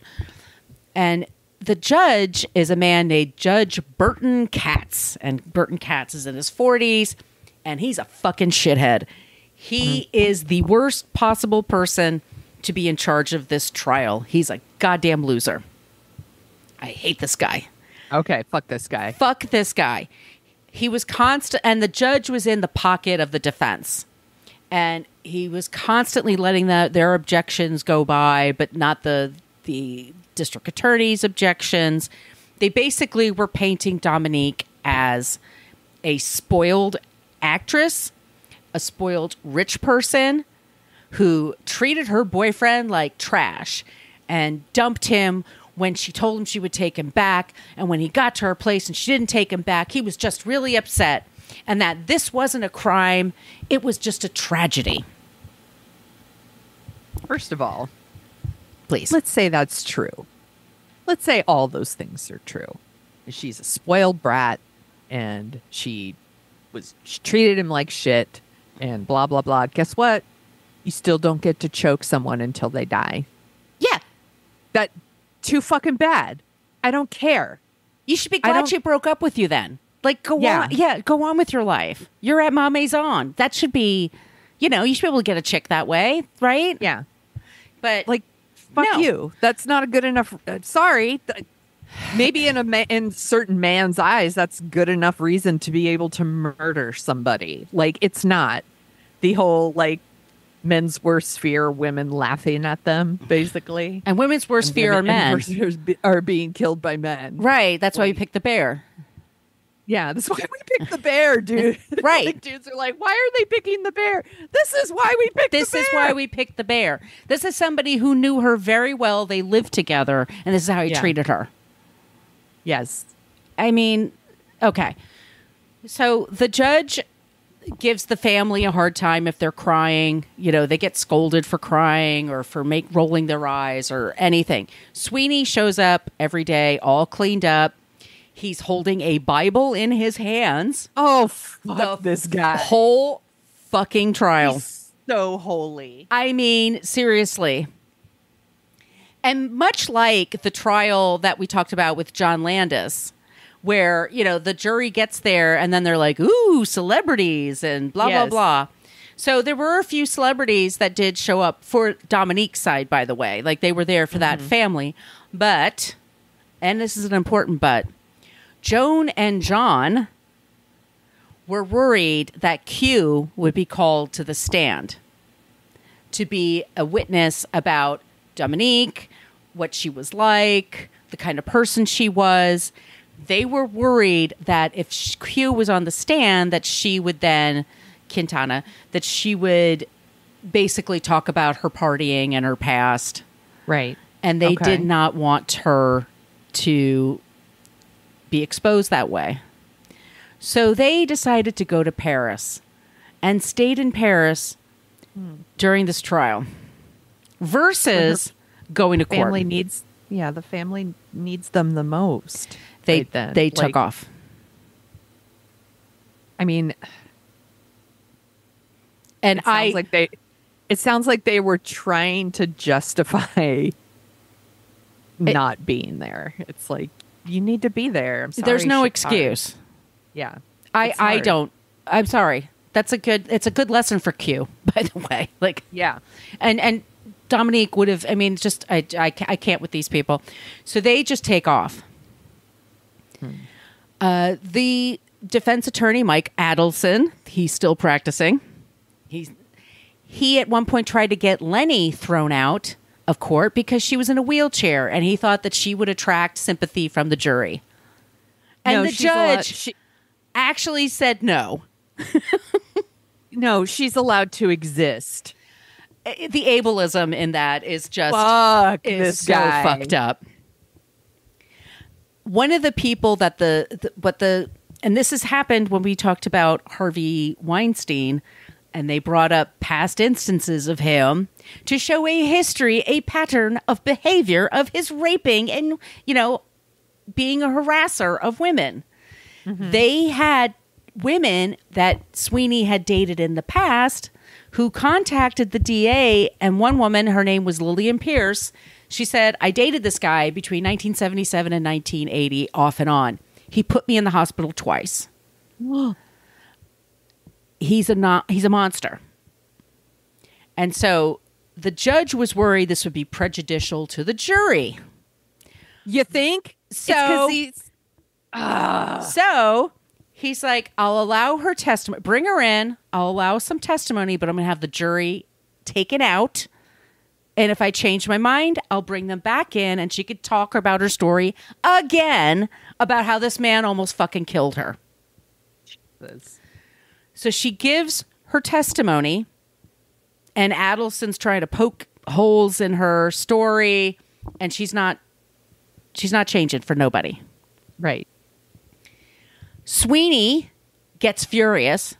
And the judge is a man named Judge Burton Katz, and Burton Katz is in his 40s, and he's a fucking shithead. He is the worst possible person to be in charge of this trial. He's a goddamn loser. I hate this guy. Okay, fuck this guy. Fuck this guy. He was constant, and the judge was in the pocket of the defense. And he was constantly letting their objections go by, but not the district attorney's objections. They basically were painting Dominique as a spoiled actress, a spoiled rich person who treated her boyfriend like trash and dumped him when she told him she would take him back. And when he got to her place and she didn't take him back, he was just really upset. And that this wasn't a crime. It was just a tragedy. First of all, please, let's say that's true. Let's say all those things are true. She's a spoiled brat and she treated him like shit. and blah, blah, blah. Guess what? You still don't get to choke someone until they die. Yeah. That too fucking bad. I don't care. You should be glad she broke up with you then. Like, go on. Yeah, go on with your life. You're at Ma Maison. That should be, you should be able to get a chick that way, right? Yeah. But, like, fuck you. That's not a good enough. Sorry. Maybe in certain man's eyes, that's good enough reason to be able to murder somebody. Like, it's not the whole, like, men's worst fear, women laughing at them, basically. And women's worst fear are men. Are being killed by men. Right. That's why you picked the bear. Yeah, that's why we picked the bear, dude. Right. Like, dudes are like, why are they picking the bear? This is why we picked the bear. This is why we picked the bear. This is somebody who knew her very well. They lived together, and this is how he treated her. Yes. I mean, okay. So the judge gives the family a hard time if they're crying. They get scolded for crying or for rolling their eyes or anything. Sweeney shows up every day, all cleaned up. He's holding a Bible in his hands. Oh, fuck this guy. Whole fucking trial. He's so holy. I mean, seriously. And much like the trial that we talked about with John Landis, where, the jury gets there and then they're like, ooh, celebrities and blah, blah, blah. So there were a few celebrities that did show up for Dominique's side, by the way. Like, they were there for that family. But, and this is an important but, Joan and John were worried that Q would be called to the stand to be a witness about Dominique, what she was like, the kind of person she was. They were worried that if Q was on the stand, that she would then, Quintana, that she would basically talk about her partying and her past. Right. And they did not want her to be exposed that way. So they decided to go to Paris and stayed in Paris during this trial versus going to court. The family needs them the most. They took off. I mean, and it sounds like they were trying to justify not being there. It's like, you need to be there. I'm sorry. There's no excuse. Yeah. I'm sorry. It's a good lesson for Q, by the way. Like, yeah. And Dominique would have, I can't with these people. So they just take off. The defense attorney, Mike Adelson, he's still practicing. He at one point tried to get Lenny thrown out of court because she was in a wheelchair, and he thought that she would attract sympathy from the jury. And the judge actually said no. No, she's allowed to exist. The ableism in that is just this so guy. Fucked up. One of the people that and this has happened when we talked about Harvey Weinstein, and they brought up past instances of him to show a history, a pattern of behavior of his raping and, being a harasser of women. Mm-hmm. They had women that Sweeney had dated in the past who contacted the DA, and one woman, her name was Lillian Pierce. She said, I dated this guy between 1977 and 1980, off and on. He put me in the hospital twice. He's a monster. And so the judge was worried this would be prejudicial to the jury. You think? So he's like, I'll allow her testimony. Bring her in. I'll allow some testimony, but I'm going to have the jury taken out. And if I change my mind, I'll bring them back in, and she could talk about her story again about how this man almost fucking killed her. Jesus. So she gives her testimony, and Adelson's trying to poke holes in her story, and she's not changing for nobody. Right. Sweeney gets furious,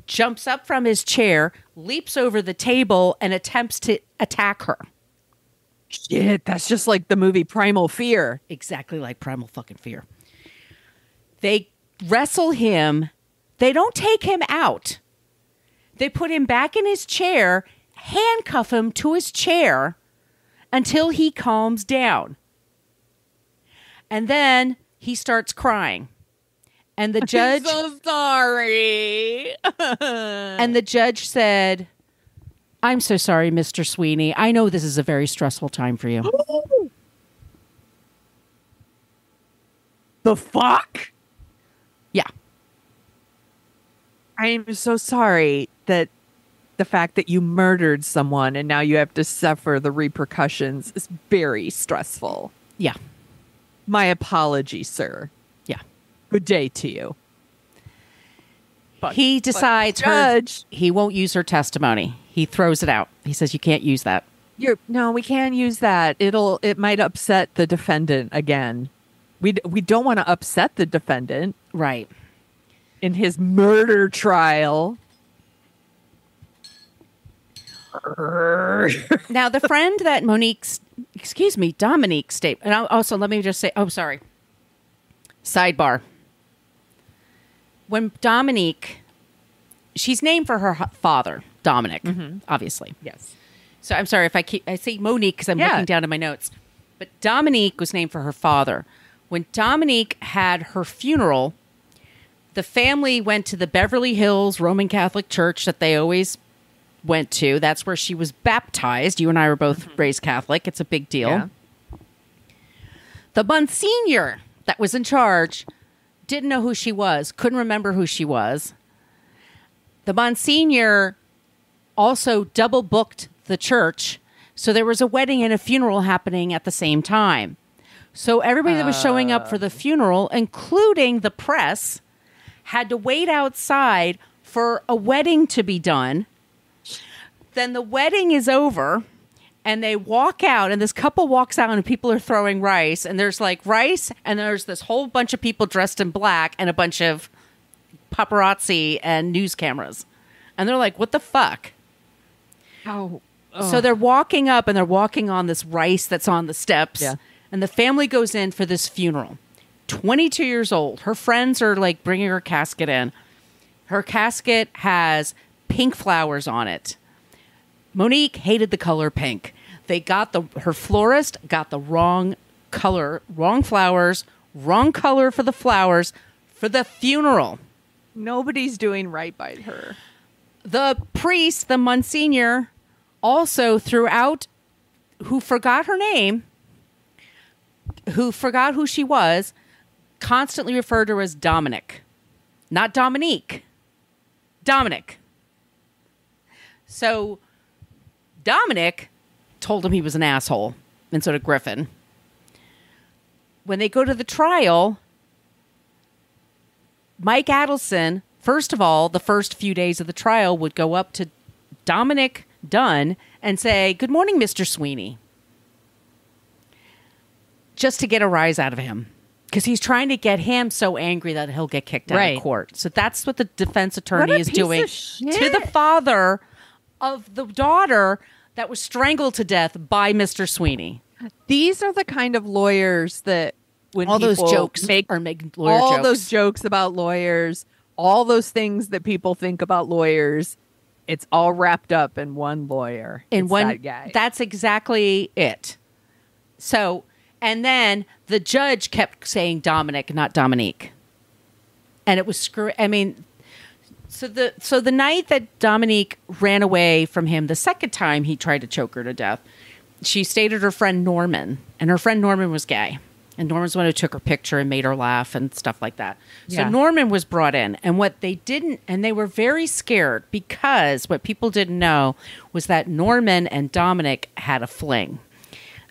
jumps up from his chair, leaps over the table, and attempts to attack her. Shit, that's just like the movie Primal Fear. Exactly like Primal fucking Fear. They wrestle him. They don't take him out. They put him back in his chair, handcuff him to his chair until he calms down. And then he starts crying. And the judge... I'm so sorry. And the judge said, I'm so sorry, Mr. Sweeney. I know this is a very stressful time for you. The fuck? Yeah. I am so sorry that the fact that you murdered someone and now you have to suffer the repercussions is very stressful. Yeah. My apologies, sir. Yeah. Good day to you. He decides he won't use her testimony. He throws it out. He says, you can't use that. No, we can't use that. It might upset the defendant again. We don't want to upset the defendant. Right. In his murder trial. Now, the friend that Dominique stayed, and also let me just say, sorry. Sidebar. When Dominique, she's named for her father, Dominic, obviously. Yes. So I'm sorry if I say Monique because I'm looking down at my notes. But Dominique was named for her father. When Dominique had her funeral, the family went to the Beverly Hills Roman Catholic Church that they always went to. That's where she was baptized. You and I were both raised Catholic. It's a big deal. Yeah. The Monsignor that was in charge didn't know who she was, couldn't remember who she was. The Monsignor also double booked the church, so there was a wedding and a funeral happening at the same time. So everybody that was showing up for the funeral, including the press, had to wait outside for a wedding to be done. Then the wedding is over, and they walk out, and this couple walks out, and people are throwing rice, and there's like rice, and there's this whole bunch of people dressed in black, and a bunch of paparazzi and news cameras. And they're like, what the fuck? Oh. So they're walking up, and they're walking on this rice that's on the steps. Yeah. And the family goes in for this funeral. 22 years old. Her friends are like bringing her casket in. Her casket has pink flowers on it. Monique hated the color pink. Her florist got the wrong color, wrong flowers, wrong color for the flowers for the funeral. Nobody's doing right by her. The priest, the Monsignor, also throughout, who forgot her name, who forgot who she was, constantly referred to her as Dominic. Not Dominique. Dominic. So Dominic told him he was an asshole, and so did Griffin. When they go to the trial, Mike Adelson, first of all, the first few days of the trial, would go up to Dominique Dunne and say, "Good morning, Mr. Sweeney," just to get a rise out of him. Because he's trying to get him so angry that he'll get kicked out of court. So that's what the defense attorney is doing to the father of the daughter that was strangled to death by Mr. Sweeney. These are the kind of lawyers that when all those jokes make lawyer all jokes. Those jokes about lawyers, all those things that people think about lawyers, it's all wrapped up in one lawyer. In one that guy. That's exactly it. So, and then the judge kept saying Dominic, not Dominique. And it was so the night that Dominique ran away from him the second time he tried to choke her to death, she stayed at her friend Norman, and her friend Norman was gay. And Norman's the one who took her picture and made her laugh and stuff like that. So Yeah. Norman was brought in, and what they didn't, and they were very scared because what people didn't know was that Norman and Dominic had a fling.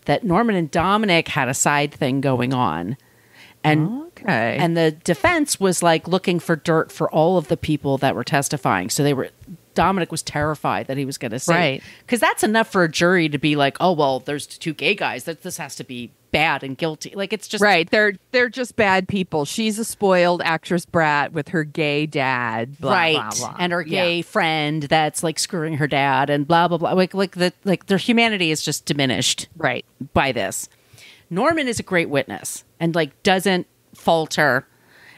That Norman and Dominic had a side thing going on. And and the defense was like looking for dirt for all of the people that were testifying. So Dominic was terrified that he was going to say, Right. because that's enough for a jury to be like, oh, well, there's two gay guys. This has to be bad and guilty. Like, it's just right. They're just bad people. She's a spoiled actress brat with her gay dad, blah, right, blah, blah. and her gay friend that's like screwing her dad and blah blah blah. Like their humanity is just diminished Right. by this. Norman is a great witness and like doesn't falter.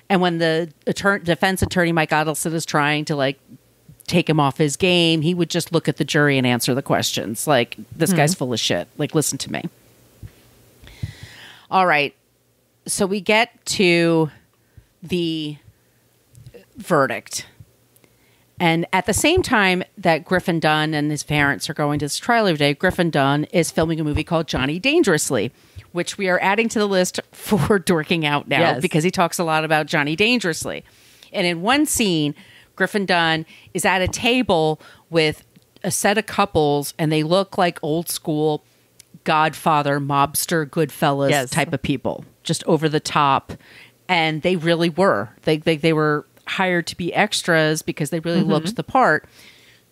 And when the defense attorney Mike Adelson is trying to like take him off his game. He would just look at the jury and answer the questions. Like, this guy's full of shit. Like, listen to me. All right. So we get to the verdict. And at the same time that Griffin Dunne and his parents are going to this trial every day, Griffin Dunne is filming a movie called Johnny Dangerously, which we are adding to the list for dorking out now because he talks a lot about Johnny Dangerously. And in one scene, Griffin Dunne is at a table with a set of couples, and they look like old school Godfather, mobster, Goodfellas type of people, just over the top. And they really were. They were hired to be extras because they really looked the part.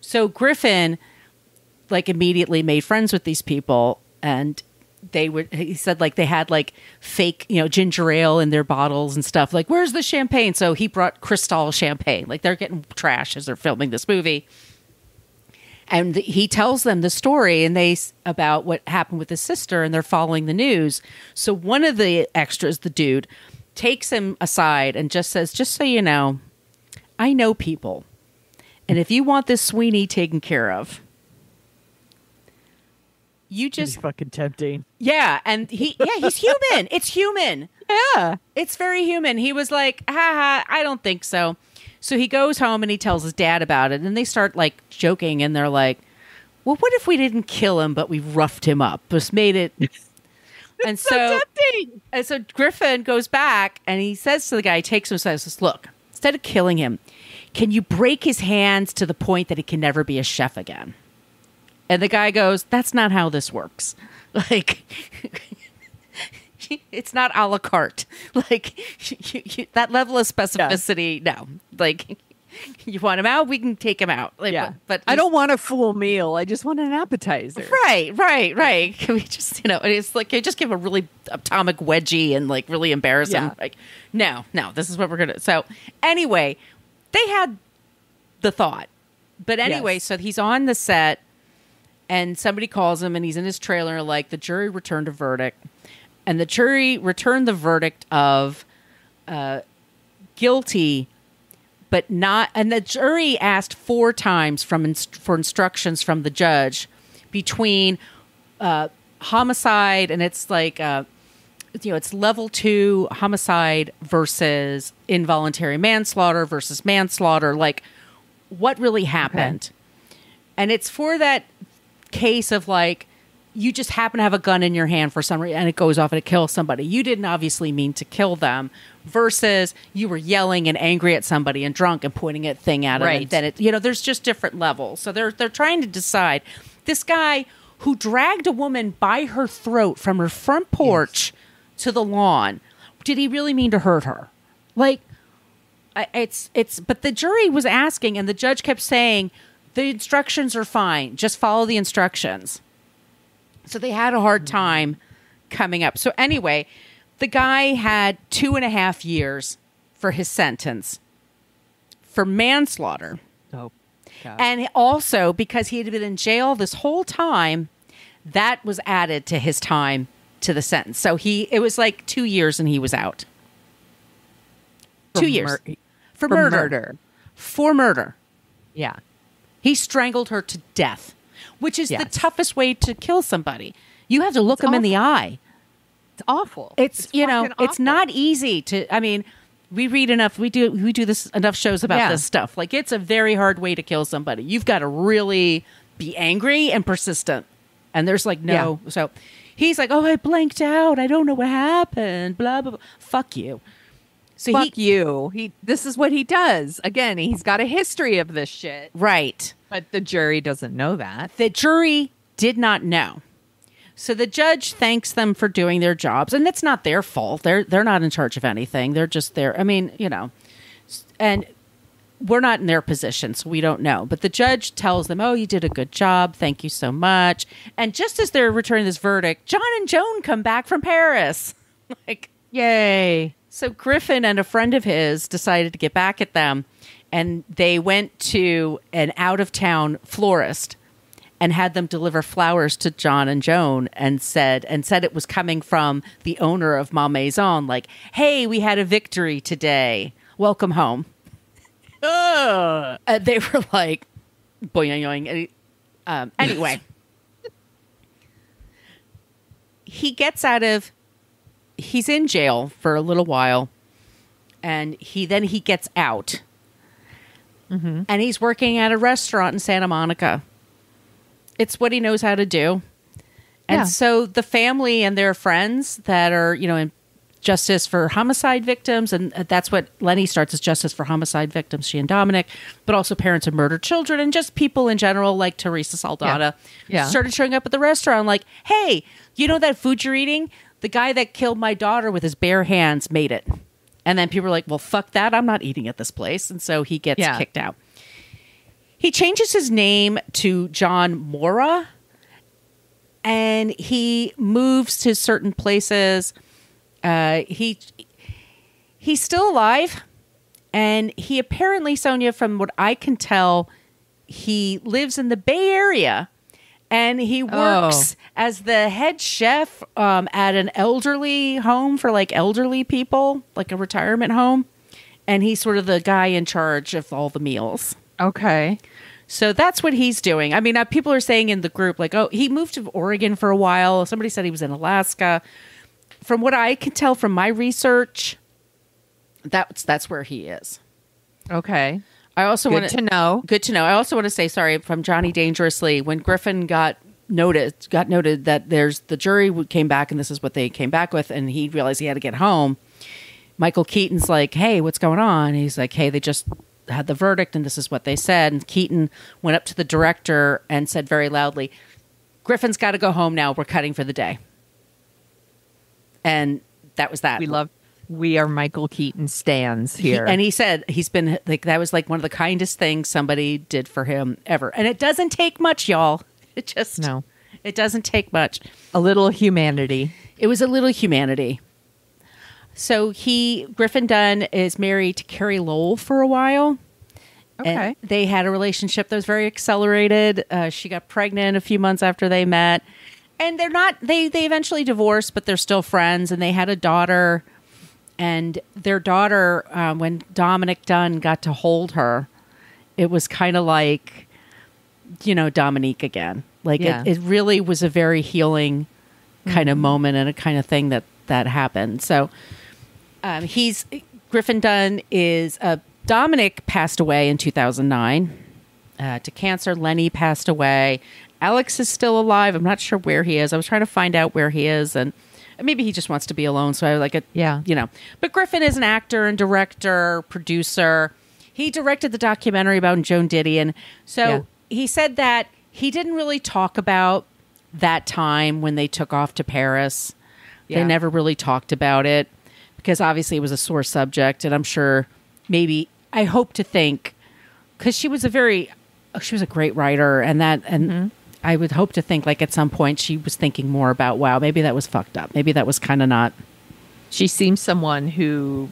So Griffin, like, immediately made friends with these people, and he said, like, they had like fake, ginger ale in their bottles and stuff. Like, where's the champagne? So he brought Cristal champagne. Like, they're getting trash as they're filming this movie. And he tells them the story about what happened with his sister, and they're following the news. So one of the extras, the dude, takes him aside and just says, just so you know, I know people. And if you want this Sweeney taken care of, you just... It's fucking tempting. Yeah. And he's human. It's human. Yeah. It's very human. He was like, I don't think so. So he goes home and he tells his dad about it. And they start like joking, and they're like, well, what if we didn't kill him, but we roughed him up? Just made it... And so tempting. And so Griffin goes back and he says to the guy, he takes him aside and says, look, instead of killing him, can you break his hands to the point that he can never be a chef again? And the guy goes, that's not how this works. Like, it's not a la carte. Like, that level of specificity, no. Like, you want him out, we can take him out. Like, but I don't want a full meal. I just want an appetizer. Right. Can we just, it's like, just give a really atomic wedgie and like really embarrass him. Like, no, this is what we're going to. So anyway, they had the thought. But anyway, so he's on the set and somebody calls him and he's in his trailer, like, the jury returned a verdict. And the jury returned the verdict of guilty, but not, and the jury asked 4 times for instructions from the judge between homicide, and it's like, it's level 2 homicide versus involuntary manslaughter versus manslaughter, like what really happened. Okay. And it's for that case of like, you just happen to have a gun in your hand for some reason and it goes off and it kills somebody. You didn't obviously mean to kill them, versus you were yelling and angry at somebody and drunk and pointing a thing at it. And then there's just different levels. So they're trying to decide. This guy who dragged a woman by her throat from her front porch to the lawn, did he really mean to hurt her? Like, but the jury was asking, and the judge kept saying, the instructions are fine. Just follow the instructions. So they had a hard time coming up. So anyway, the guy had 2.5 years for his sentence for manslaughter. Oh, God. And also, because he had been in jail this whole time, that was added to his time to the sentence. So it was like 2 years and he was out. 2 years. For murder. For murder. Yeah. He strangled her to death, which is the toughest way to kill somebody. You have to look them in the eye. It's awful. It's it's not easy to, I mean, we read enough, we do this enough shows about this stuff. Like, it's a very hard way to kill somebody. You've got to really be angry and persistent. And there's like, no. Yeah. So he's like, oh, I blanked out. I don't know what happened. Blah, blah, blah. Fuck you. So Fuck you. This is what he does. Again, he's got a history of this shit. Right. But the jury doesn't know that. The jury did not know. So the judge thanks them for doing their jobs, and it's not their fault. They're not in charge of anything. They're just there. I mean, and we're not in their position, so we don't know. But the judge tells them, oh, you did a good job. Thank you so much. And just as they're returning this verdict, John and Joan come back from Paris. Like, yay. So Griffin and a friend of his decided to get back at them, and they went to an out-of-town florist and had them deliver flowers to John and Joan, and said it was coming from the owner of Ma Maison, like, hey, we had a victory today. Welcome home. They were like, boing, boing. Anyway, he's in jail for a little while, and he gets out. Mm-hmm. And he's working at a restaurant in Santa Monica. It's what he knows how to do. And so the family and their friends that are, in justice for homicide victims, and that's what Lenny starts as, justice for homicide victims, she and Dominic, but also parents of murdered children and just people in general like Theresa Saldana started showing up at the restaurant like, hey, you know that food you're eating? The guy that killed my daughter with his bare hands made it. And then people are like, well, fuck that. I'm not eating at this place. And so he gets kicked out. He changes his name to John Mora, and he moves to certain places. He's still alive, and he apparently, Sonia, from what I can tell, he lives in the Bay Area, and he works as the head chef at an elderly home for like elderly people, like a retirement home. And he's sort of the guy in charge of all the meals. Okay. So that's what he's doing. I mean, people are saying in the group, like, oh, he moved to Oregon for a while. Somebody said he was in Alaska. From what I can tell from my research, that's where he is. Okay. I also Good to know. Good to know. I also want to say, sorry, from Johnny Dangerously, when Griffin got noted that the jury came back and this is what they came back with, and he realized he had to get home. Michael Keaton's like, hey, what's going on? And he's like, hey, they just had the verdict and this is what they said. And Keaton went up to the director and said very loudly, Griffin's got to go home now. We're cutting for the day. And that was that. We are Michael Keaton stans here. And he said he's been like, that was like one of the kindest things somebody did for him ever. And it doesn't take much, y'all. It doesn't take much. A little humanity. It was a little humanity. So Griffin Dunne is married to Carrie Lowell for a while. Okay. And they had a relationship that was very accelerated. She got pregnant a few months after they met. And they eventually divorced, but they're still friends. And they had a daughter. And their daughter, when Dominique Dunne got to hold her, it was kind of like, Dominique again. Like it really was a very healing kind of moment and a kind of thing that happened. So Griffin Dunne is Dominic passed away in 2009 to cancer. Lenny passed away. Alex is still alive. I'm not sure where he is. I was trying to find out where he is, and maybe he just wants to be alone. So I was like, But Griffin is an actor and director, producer. He directed the documentary about Joan Didion. So he said that he didn't really talk about that time when they took off to Paris. Yeah. They never really talked about it because obviously it was a sore subject. And I'm sure I hope to think, because she was a great writer, and I would hope to think like at some point she was thinking more about, wow, maybe that was fucked up. Maybe that was kind of not. She seems someone who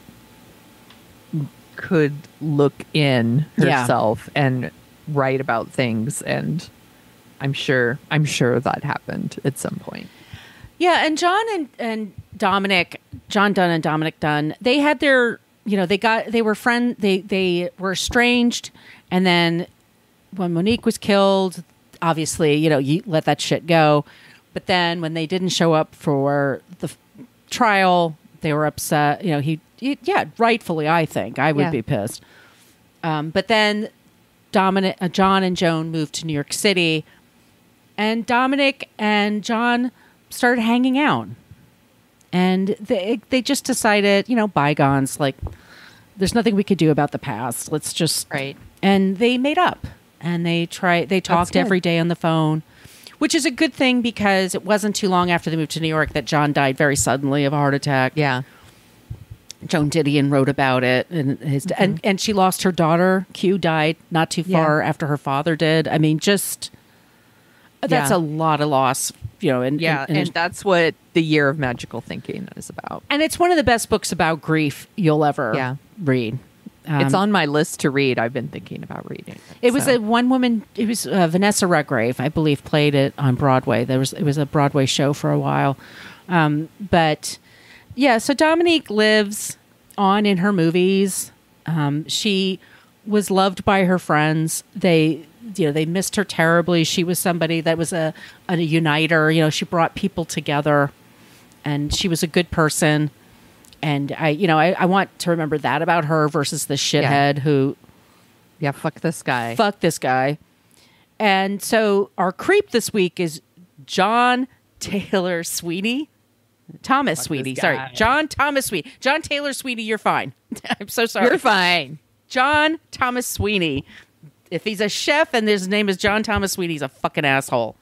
could look in herself and write about things, and I'm sure that happened at some point. Yeah, and John and Dominic, John Dunne and Dominic Dunne, they had their, they were friends, they were estranged, and then when Monique was killed, obviously, you let that shit go. But then when they didn't show up for the trial, they were upset. Rightfully, I think. I would be pissed. But then John and Joan moved to New York City, and Dominic and John started hanging out. And they just decided, bygones, like, there's nothing we could do about the past. Let's just... Right. And they made up. And they talked every day on the phone, which is a good thing because it wasn't too long after they moved to New York that John died very suddenly of a heart attack. Yeah. Joan Didion wrote about it, and and she lost her daughter. Q died not too far after her father did. I mean, just that's a lot of loss, And that's what The Year of Magical Thinking is about. And it's one of the best books about grief you'll ever read. It's on my list to read. I've been thinking about reading it. It was Vanessa Redgrave, I believe, played it on Broadway. It was a Broadway show for a while. So Dominique lives on in her movies. She was loved by her friends. They missed her terribly. She was somebody that was a uniter. She brought people together, and she was a good person. And I want to remember that about her versus the shithead who, fuck this guy. Fuck this guy. And so our creep this week is John Taylor Sweeney. Thomas fuck Sweeney. Sorry. John Thomas Sweeney. John Taylor Sweeney, you're fine. I'm so sorry. You're fine. John Thomas Sweeney. If he's a chef and his name is John Thomas Sweeney, he's a fucking asshole.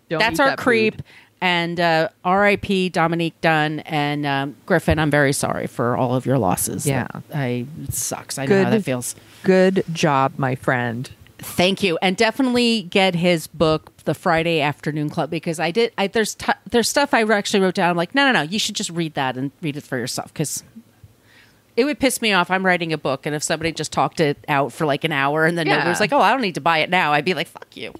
That's our creep. Food. And R.I.P. Dominique Dunne and Griffin. I'm very sorry for all of your losses. Yeah, it sucks. I know how that feels. Good job, my friend. Thank you, and definitely get his book, The Friday Afternoon Club, because there's stuff I actually wrote down. I'm like, no, you should just read that and read it for yourself, because it would piss me off. I'm writing a book, and if somebody just talked it out for like an hour, and then nobody was like, oh, I don't need to buy it now, I'd be like, fuck you.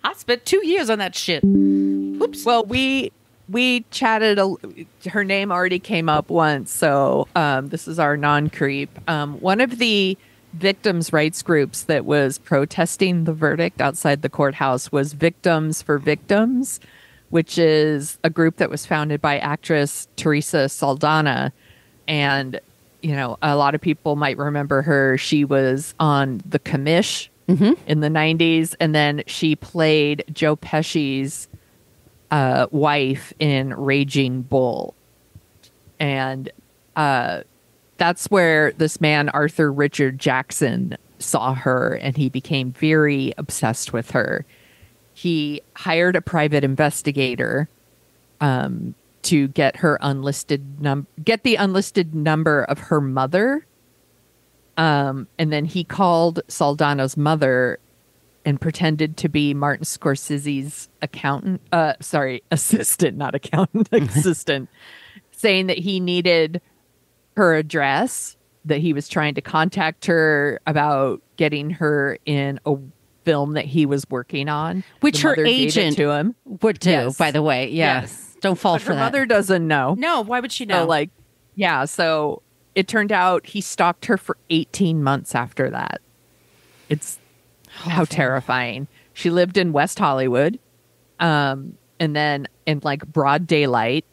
I spent 2 years on that shit. Oops. Well, we chatted. Her name already came up once, so this is our non-creep. One of the victims' rights groups that was protesting the verdict outside the courthouse was Victims for Victims, which is a group that was founded by actress Theresa Saldana. And, a lot of people might remember her. She was on The Commish. In the 90s, and then she played Joe Pesci's wife in Raging Bull. And that's where this man, Arthur Richard Jackson, saw her, and he became very obsessed with her. He hired a private investigator to get her get the unlisted number of her mother. And then he called Saldana's mother and pretended to be Martin Scorsese's assistant, not accountant, assistant, saying that he needed her address, that he was trying to contact her about getting her in a film that he was working on. Which her agent to him. would do, by the way. Yes. Don't fall for her that. Her mother doesn't know. No, why would she know? So it turned out he stalked her for 18 months after that. It's how terrifying. She lived in West Hollywood. And then in broad daylight,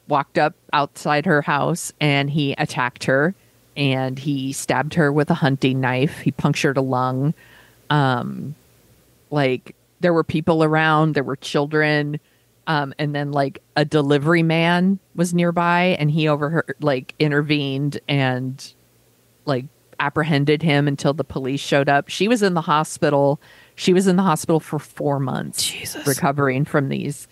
walked up outside her house, and he attacked her, and he stabbed her with a hunting knife. He punctured a lung. There were people around, there were children. And then a delivery man was nearby, and he overheard, intervened and apprehended him until the police showed up. She was in the hospital. She was in the hospital for 4 months, Jesus, recovering from these.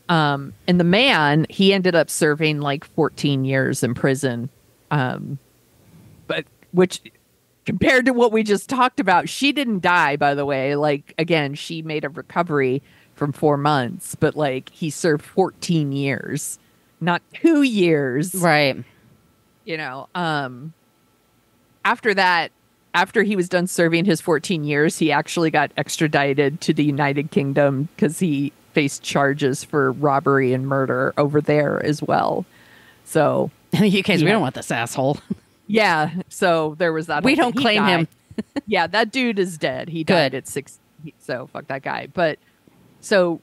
And the man, he ended up serving 14 years in prison. But which compared to what we just talked about, she didn't die, by the way. Again, she made a recovery from 4 months, but he served 14 years, not 2 years. Right. After that, after he was done serving his 14 years, he actually got extradited to the United Kingdom because he faced charges for robbery and murder over there as well. So in the UK, we don't want this asshole. Yeah. So there was that. We don't claim him. Yeah. That dude is dead. He died at 6. So fuck that guy. But so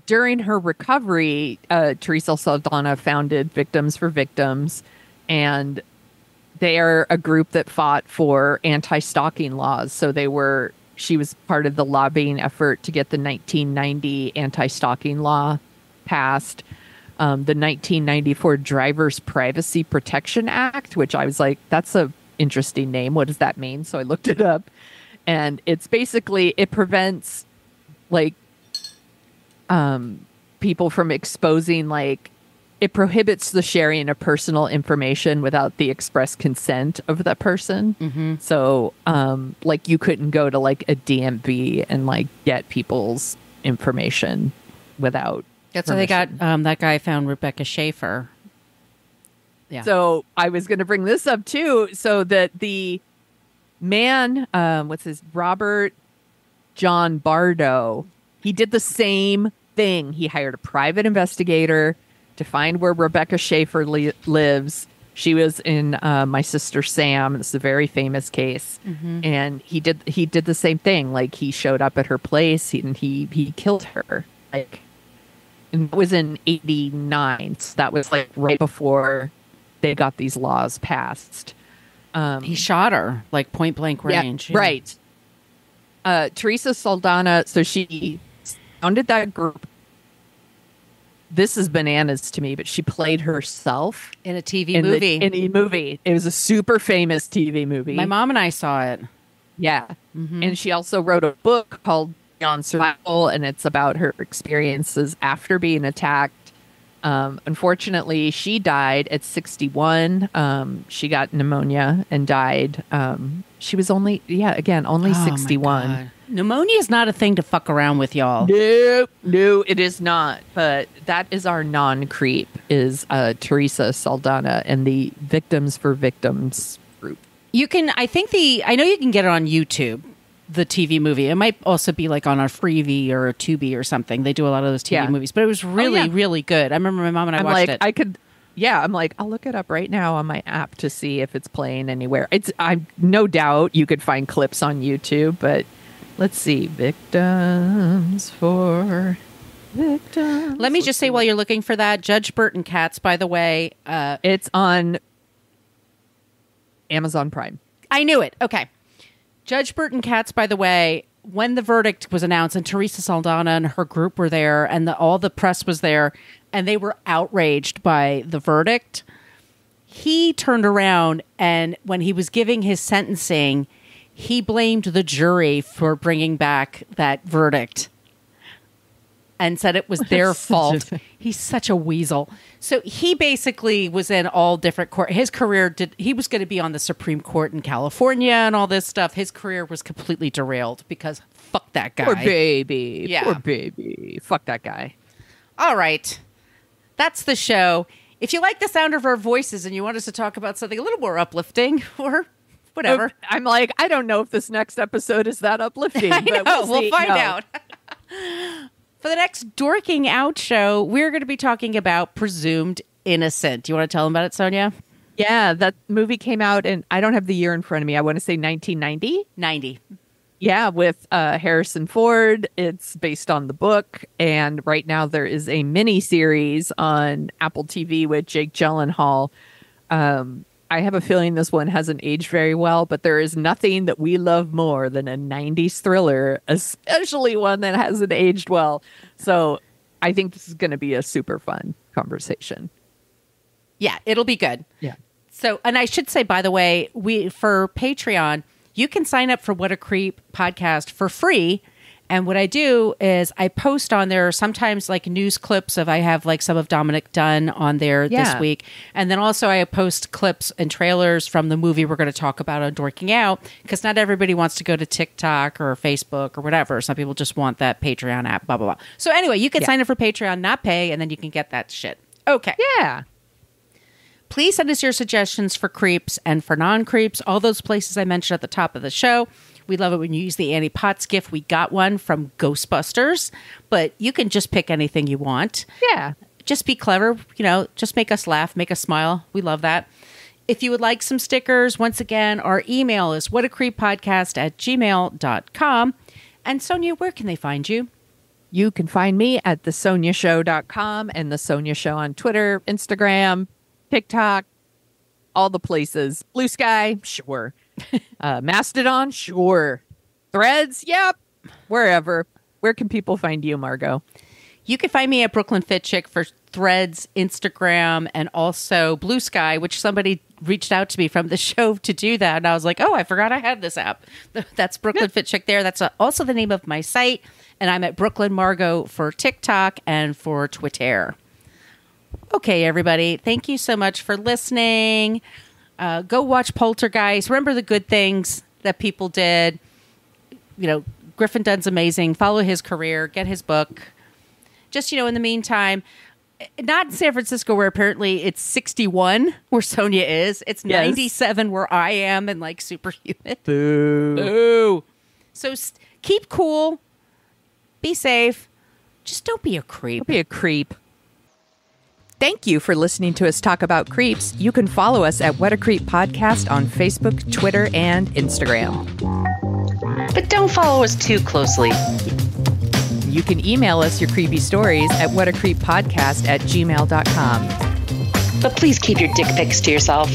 during her recovery, Theresa Saldana founded Victims for Victims, and they are a group that fought for anti-stalking laws. So she was part of the lobbying effort to get the 1990 anti-stalking law passed. The 1994 Driver's Privacy Protection Act, which I was like, that's a interesting name. What does that mean? So I looked it up, and it's basically, it prevents people from exposing, it prohibits the sharing of personal information without the express consent of the person. Mm-hmm. So, you couldn't go to a DMV and get people's information without. That's permission. How they got that guy found Rebecca Schaefer. Yeah. So I was going to bring this up too, so that the man, Robert John Bardo, he did the same thing. He hired a private investigator to find where Rebecca Schaefer lives, She was in My Sister Sam. This is a very famous case, and he did the same thing. Like, he showed up at her place and he killed her. Like, and it was in '89. So that was like right before they got these laws passed. He shot her like point blank range. Yeah, right. Theresa Saldana. So she founded that group. This is bananas to me, but she played herself in a TV movie. In a movie. It was a super famous TV movie. My mom and I saw it. Yeah. And she also wrote a book called Beyond Survival, and it's about her experiences after being attacked. Unfortunately, she died at 61. She got pneumonia and died. She was only 61. Pneumonia is not a thing to fuck around with, y'all. No, it is not. But that is our non-creep, is Theresa Saldana and the Victims for Victims group. I know you can get it on YouTube, the TV movie. It might also be like on a Freevee or a Tubi or something. They do a lot of those TV movies, but it was really, really good. I remember my mom and I watched it. I'm like, I'll look it up right now on my app to see if it's playing anywhere. I'm no doubt you could find clips on YouTube, but let's see. Victims for Victims. Let me just say while you're looking for that, Judge Burton Katz, by the way. It's on Amazon Prime. I knew it. Okay. Judge Burton Katz, by the way, when the verdict was announced and Theresa Saldana and her group were there and all the press was there and they were outraged by the verdict, he turned around and when he was giving his sentencing, he blamed the jury for bringing back that verdict and said it was their fault. He's such a weasel. So he basically was in all different court. His career he was going to be on the Supreme Court in California and all this stuff. His career was completely derailed because fuck that guy. Poor baby. Yeah. Poor baby. Fuck that guy. All right. That's the show. If you like the sound of our voices and you want us to talk about something a little more uplifting or whatever. I'm like, I don't know if this next episode is that uplifting. I know. But we'll find out. For the next Dorking Out show, we're going to be talking about Presumed Innocent. Do you want to tell them about it, Sonia? Yeah, that movie came out, and I don't have the year in front of me. I want to say 1990. 90. Yeah, with Harrison Ford. It's based on the book, and right now there is a mini series on Apple TV with Jake Gyllenhaal. I have a feeling this one hasn't aged very well, but there is nothing that we love more than a 90s thriller, especially one that hasn't aged well. So I think this is going to be a super fun conversation. Yeah, it'll be good. Yeah. So, and I should say, by the way, for Patreon, you can sign up for What a Creep podcast for free. And what I do is I post on there sometimes like news clips I have like some of Dominique Dunne on there this week. And then also I post clips and trailers from the movie we're going to talk about on Dorking Out, because not everybody wants to go to TikTok or Facebook or whatever. Some people just want that Patreon app, blah, blah, blah. So anyway, you can sign up for Patreon, not pay, and then you can get that shit. Okay. Yeah. Please send us your suggestions for creeps and for non-creeps, all those places I mentioned at the top of the show. We love it when you use the Annie Potts gift. We got one from Ghostbusters, but you can just pick anything you want. Yeah. Just be clever, just make us laugh, make us smile. We love that. If you would like some stickers, once again, our email is whatacreeppodcast@gmail.com. And Sonia, where can they find you? You can find me at thesoniashow.com and The Sonia Show on Twitter, Instagram, TikTok, all the places. Blue Sky, sure. Mastodon, sure. Threads, yep. Wherever. Where can people find you, Margot? You can find me at Brooklyn Fit Chick for Threads, Instagram, and also Blue Sky, which somebody reached out to me from the show to do that. And I was like, oh, I forgot I had this app. That's Brooklyn Fit Chick there. That's also the name of my site. And I'm at Brooklyn Margot for TikTok and for Twitter. Okay, everybody. Thank you so much for listening. Go watch Poltergeist. Remember the good things that people did. Griffin Dunne's amazing. Follow his career. Get his book. Just, in the meantime, not in San Francisco where apparently it's 61 where Sonia is. It's 97 where I am and like super humid. Boo. Boo. So keep cool. Be safe. Just don't be a creep. Don't be a creep. Thank you for listening to us talk about creeps. You can follow us at What a Creep Podcast on Facebook, Twitter, and Instagram. But don't follow us too closely. You can email us your creepy stories at whatacreeppodcast@gmail.com. But please keep your dick pics to yourself.